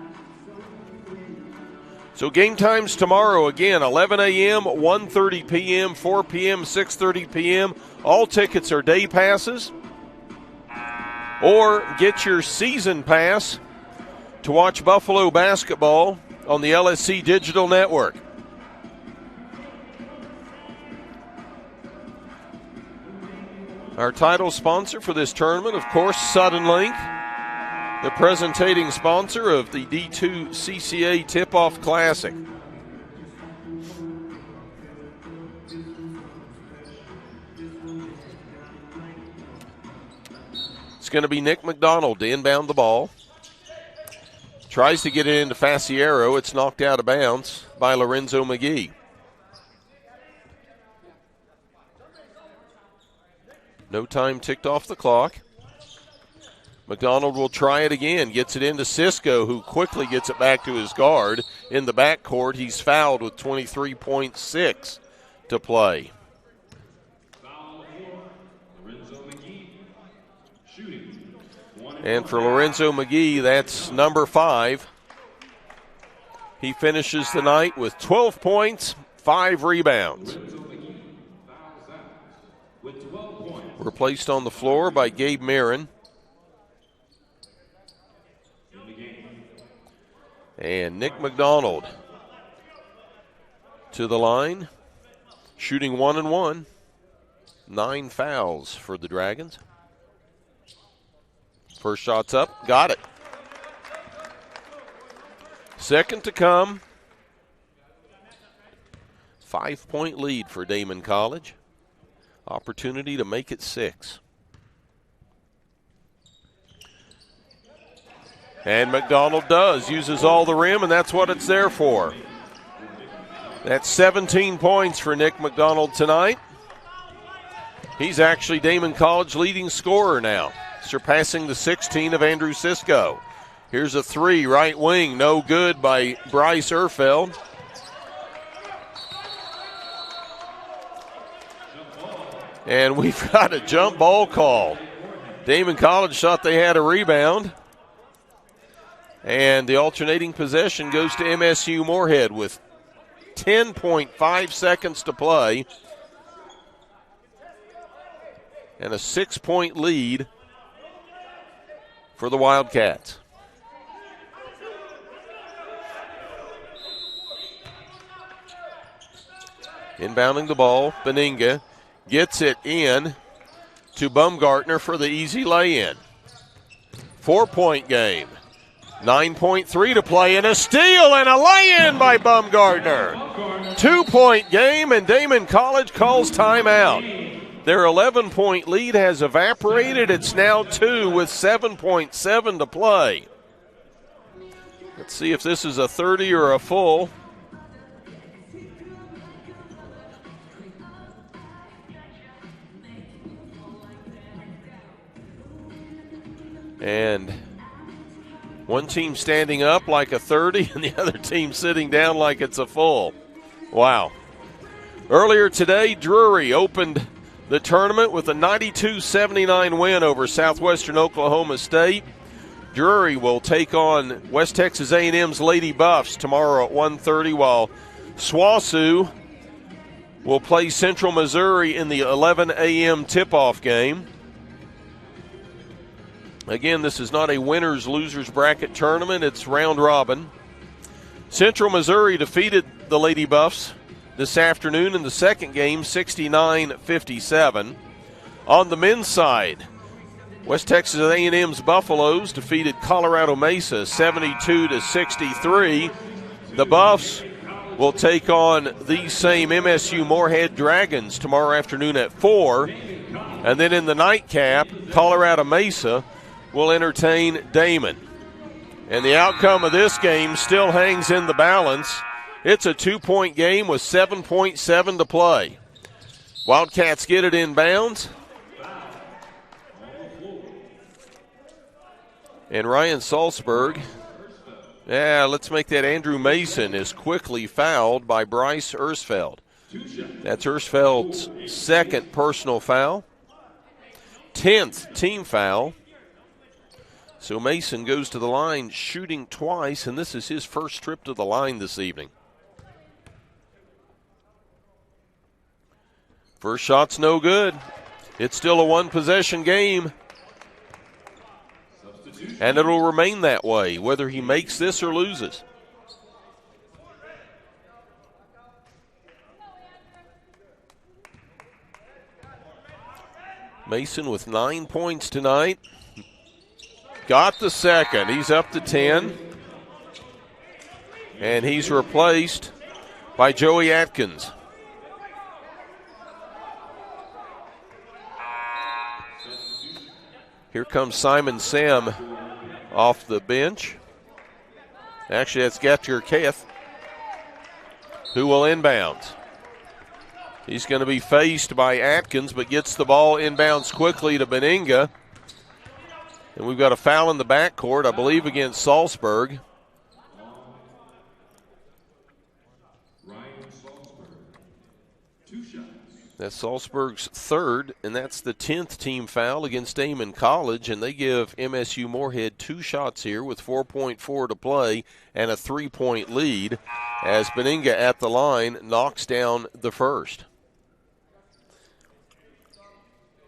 So game times tomorrow, again, 11 a.m., 1:30 p.m., 4 p.m., 6:30 p.m. All tickets are day passes. Or get your season pass to watch Buffalo basketball on the LSC Digital Network. Our title sponsor for this tournament, of course, Suddenlink, the presentating sponsor of the D2CCA Tipoff Classic. It's going to be Nick McDonald to inbound the ball. Tries to get it into Faciero. It's knocked out of bounds by Lorenzo McGee. No time ticked off the clock. McDonald will try it again. Gets it into Cisco, who quickly gets it back to his guard. In the backcourt, he's fouled with 23.6 to play. And for Lorenzo McGee, that's number 5. He finishes the night with 12 points, 5 rebounds. Replaced on the floor by Gabe Marin. And Nick McDonald to the line, shooting 1 and 1. 9 fouls for the Dragons. First shot's up, got it. Second to come. 5-point lead for Daemen College. Opportunity to make it 6. And McDonald does, uses all the rim, and that's what it's there for. That's 17 points for Nick McDonald tonight. He's actually Daemen College leading scorer now, surpassing the 16 of Andrew Sisko. Here's a three, right wing, no good by Bryce Erfeld. And we've got a jump ball call. Daemen College thought they had a rebound. And the alternating possession goes to MSU Moorhead with 10.5 seconds to play. And a 6-point lead for the Wildcats. Inbounding the ball, Benninga gets it in to Baumgartner for the easy lay-in. 4-point game. 9.3 to play, and a steal and a lay-in by Baumgartner. 2-point game, and Daemen College calls timeout. Their 11-point lead has evaporated. It's now 2 with 7.7 to play. Let's see if this is a 30 or a full. And one team standing up like a 30 and the other team sitting down like it's a full. Wow. Earlier today, Drury opened the tournament with a 92-79 win over Southwestern Oklahoma State. Drury will take on West Texas A&M's Lady Buffs tomorrow at 1:30, while SWOSU will play Central Missouri in the 11 a.m. tip-off game. Again, this is not a winners-losers bracket tournament. It's round robin. Central Missouri defeated the Lady Buffs this afternoon in the second game, 69-57. On the men's side, West Texas A&M's Buffaloes defeated Colorado Mesa 72-63. The Buffs will take on these same MSU Moorhead Dragons tomorrow afternoon at 4. And then in the nightcap, Colorado Mesa will entertain Daemen. And the outcome of this game still hangs in the balance. It's a 2-point game with 7.7 to play. Wildcats get it inbounds. And Ryan Salzberg, let's make that Andrew Mason, is quickly fouled by Bryce Ersfeld. That's Ersfeld's second personal foul. 10th team foul. So Mason goes to the line shooting twice, and this is his first trip to the line this evening. First shot's no good. It's still a one-possession game. And it'll remain that way, whether he makes this or loses. Mason with 9 points tonight. Got the second. He's up to 10. And he's replaced by Joey Atkins. Here comes Simon Sam off the bench. Actually, that's Gatcher Keth, who will inbound. He's going to be faced by Atkins, but gets the ball inbounds quickly to Benninga. And we've got a foul in the backcourt, I believe, against Salzberg. That's Salzburg's third, and that's the 10th team foul against Daemen College, and they give MSU Moorhead 2 shots here with 4.4 to play and a 3-point lead as Benninga at the line knocks down the first.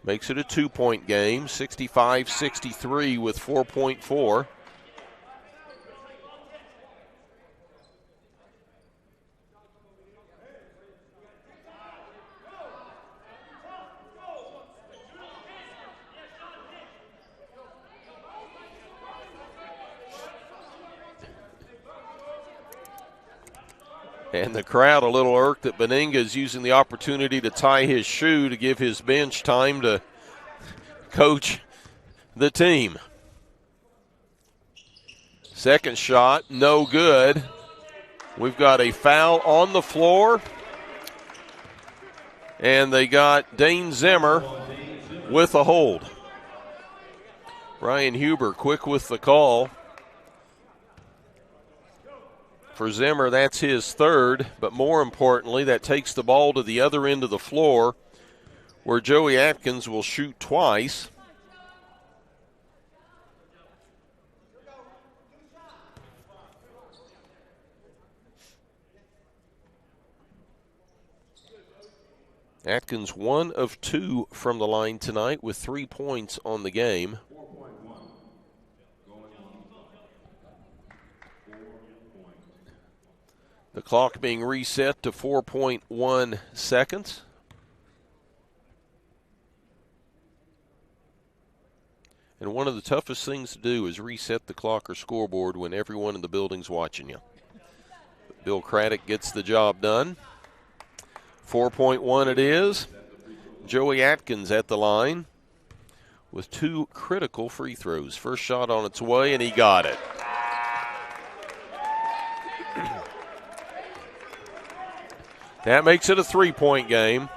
Makes it a 2-point game, 65-63 with 4.4. And the crowd a little irked that Benninga is using the opportunity to tie his shoe to give his bench time to coach the team. Second shot, no good. We've got a foul on the floor. And they got Dane Zimmer with a hold. Brian Huber quick with the call. For Zimmer, that's his third, but more importantly, that takes the ball to the other end of the floor where Joey Atkins will shoot twice. Atkins 1 of 2 from the line tonight with 3 points on the game. The clock being reset to 4.1 seconds. And one of the toughest things to do is reset the clock or scoreboard when everyone in the building's watching you. But Bill Craddock gets the job done. 4.1 it is. Joey Atkins at the line with 2 critical free throws. First shot on its way, and he got it. That makes it a 3-point game.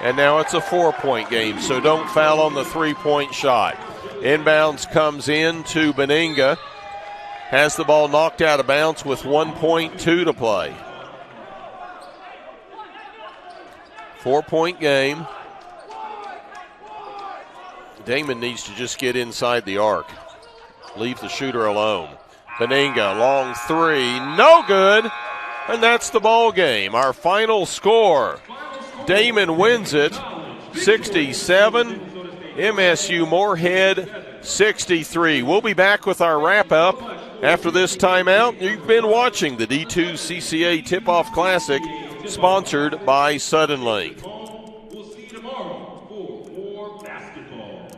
And now it's a 4-point game, so don't foul on the 3-point shot. Inbounds comes in to Benninga. Has the ball knocked out of bounds with 1.2 to play. 4-point game. Daemen needs to just get inside the arc. Leave the shooter alone. Benninga, long three, no good. And that's the ball game. Our final score. Daemen wins it, 67. MSU Moorhead 63. We'll be back with our wrap-up after this timeout. You've been watching the D2CCA Tipoff Classic, sponsored by Suddenlink. We'll see you tomorrow for more basketball.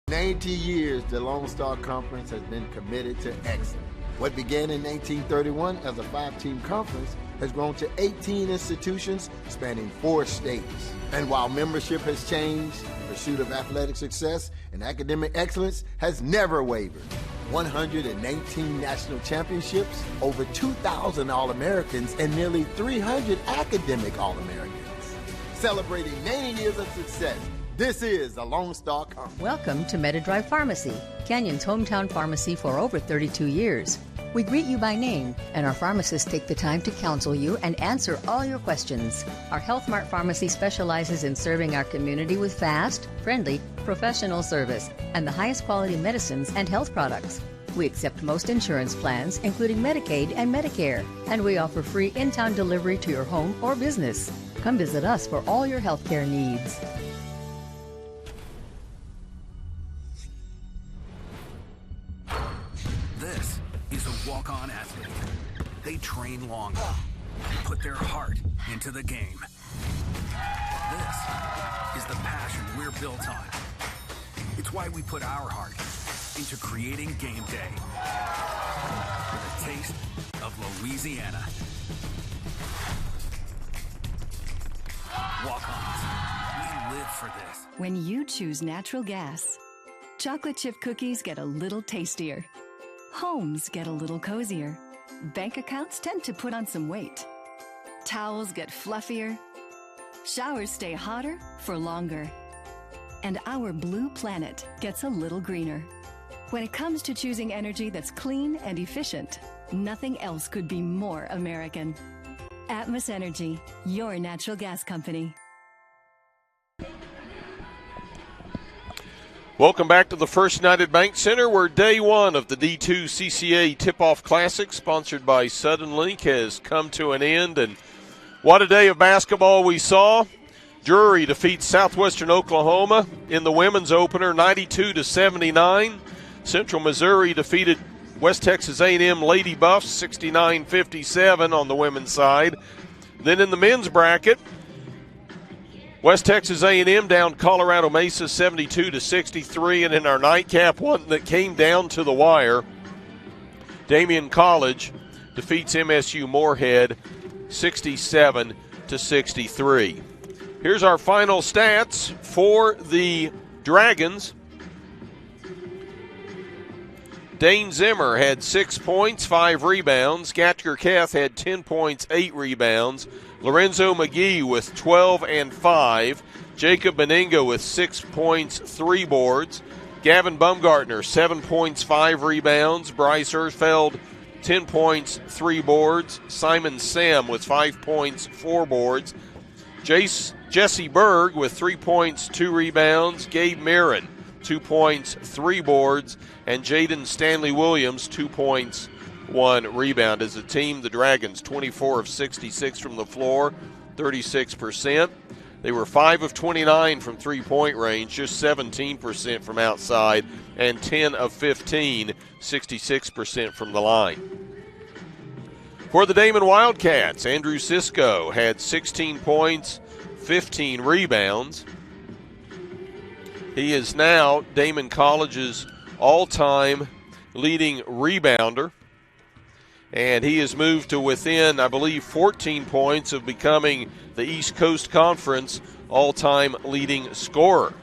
90 years, the Lone Star Conference has been committed to excellence. What began in 1931 as a 5-team conference has grown to 18 institutions spanning 4 states. And while membership has changed, the pursuit of athletic success and academic excellence has never wavered. 119 national championships, over 2,000 All-Americans, and nearly 300 academic All-Americans. Celebrating 90 years of success, this is the Lone Star Conference. Welcome to MetaDrive Pharmacy, Canyon's hometown pharmacy for over 32 years. We greet you by name, and our pharmacists take the time to counsel you and answer all your questions. Our Health Mart Pharmacy specializes in serving our community with fast, friendly, professional service and the highest quality medicines and health products. We accept most insurance plans, including Medicaid and Medicare, and we offer free in-town delivery to your home or business. Come visit us for all your healthcare needs. This is a walk-on athlete. They train long, put their heart into the game. This is the passion we're built on. It's why we put our heart into creating game day with a taste of Louisiana. Walk-ons, we live for this. When you choose natural gas, chocolate chip cookies get a little tastier. Homes get a little cozier. Bank accounts tend to put on some weight. Towels get fluffier. Showers stay hotter for longer. And our blue planet gets a little greener. When it comes to choosing energy that's clean and efficient, nothing else could be more American. Atmos Energy, your natural gas company. Welcome back to the First United Bank Center, where day one of the D2CCA Tipoff Classic, sponsored by Suddenlink, has come to an end. And what a day of basketball we saw. Drury defeats Southwestern Oklahoma in the women's opener, 92-79. Central Missouri defeated West Texas A&M Lady Buffs, 69-57 on the women's side. Then in the men's bracket, West Texas A&M down Colorado Mesa 72-63, and in our nightcap, one that came down to the wire, Daemen College defeats MSU Moorhead 67-63. Here's our final stats for the Dragons. Dane Zimmer had 6 points, 5 rebounds. Gatker Keth had 10 points, 8 rebounds. Lorenzo McGee with 12 and 5. Jacob Beninga with 6 points, 3 boards. Gavin Bumgartner, 7 points, 5 rebounds. Bryce Earthfeld, 10 points, 3 boards. Simon Sam with 5 points, 4 boards. Jesse Berg with 3 points, 2 rebounds. Gabe Mirren, 2 points, 3 boards. And Jaden Stanley Williams, 2 points, 1 rebound. As a team, the Dragons, 24 of 66 from the floor, 36%. They were 5 of 29 from three-point range, just 17% from outside, and 10 of 15, 66% from the line. For the Daemen Wildcats, Andrew Sisko had 16 points, 15 rebounds. He is now Daemen College's all-time leading rebounder, and he has moved to within, I believe, 14 points of becoming the East Coast Conference all-time leading scorer.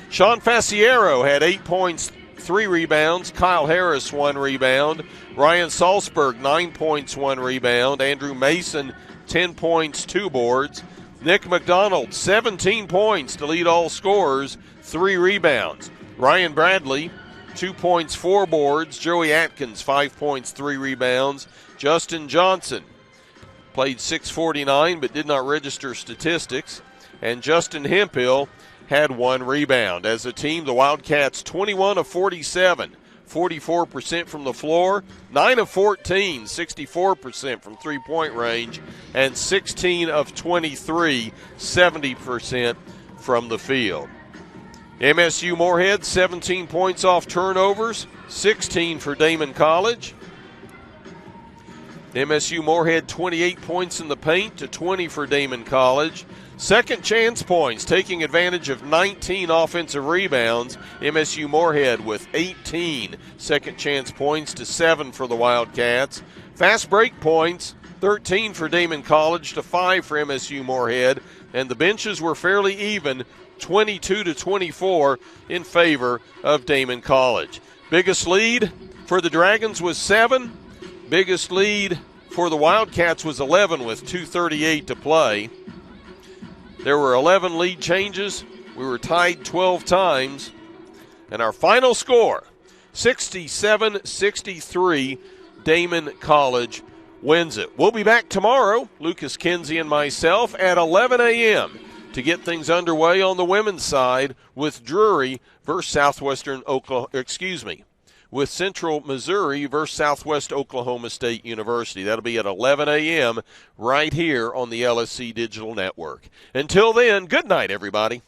Sean Faciero had 8 points, 3 rebounds. Kyle Harris, 1 rebound. Ryan Salzberg, 9 points, 1 rebound. Andrew Mason, 10 points, 2 boards. Nick McDonald, 17 points to lead all scorers, 3 rebounds. Ryan Bradley, 2 points, 4 boards. Joey Atkins, 5 points, 3 rebounds. Justin Johnson played .649 but did not register statistics. And Justin Hemphill had 1 rebound. As a team, the Wildcats 21 of 47, 44% from the floor, 9 of 14, 64% from three-point range, and 16 of 23, 70% from the field. MSU Moorhead, 17 points off turnovers, 16 for Daemen College. MSU Moorhead, 28 points in the paint to 20 for Daemen College. Second chance points, taking advantage of 19 offensive rebounds. MSU Moorhead with 18 second chance points to 7 for the Wildcats. Fast break points, 13 for Daemen College to 5 for MSU Moorhead. And the benches were fairly even, 22 to 24 in favor of Daemen College. Biggest lead for the Dragons was 7. Biggest lead for the Wildcats was 11 with 2:38 to play. There were 11 lead changes. We were tied 12 times. And our final score, 67-63, Daemen College wins it. We'll be back tomorrow, Lucas Kinsey and myself, at 11 a.m. to get things underway on the women's side with Drury versus with Central Missouri versus Southwest Oklahoma State University. That'll be at 11 a.m. right here on the LSC Digital Network. Until then, good night, everybody.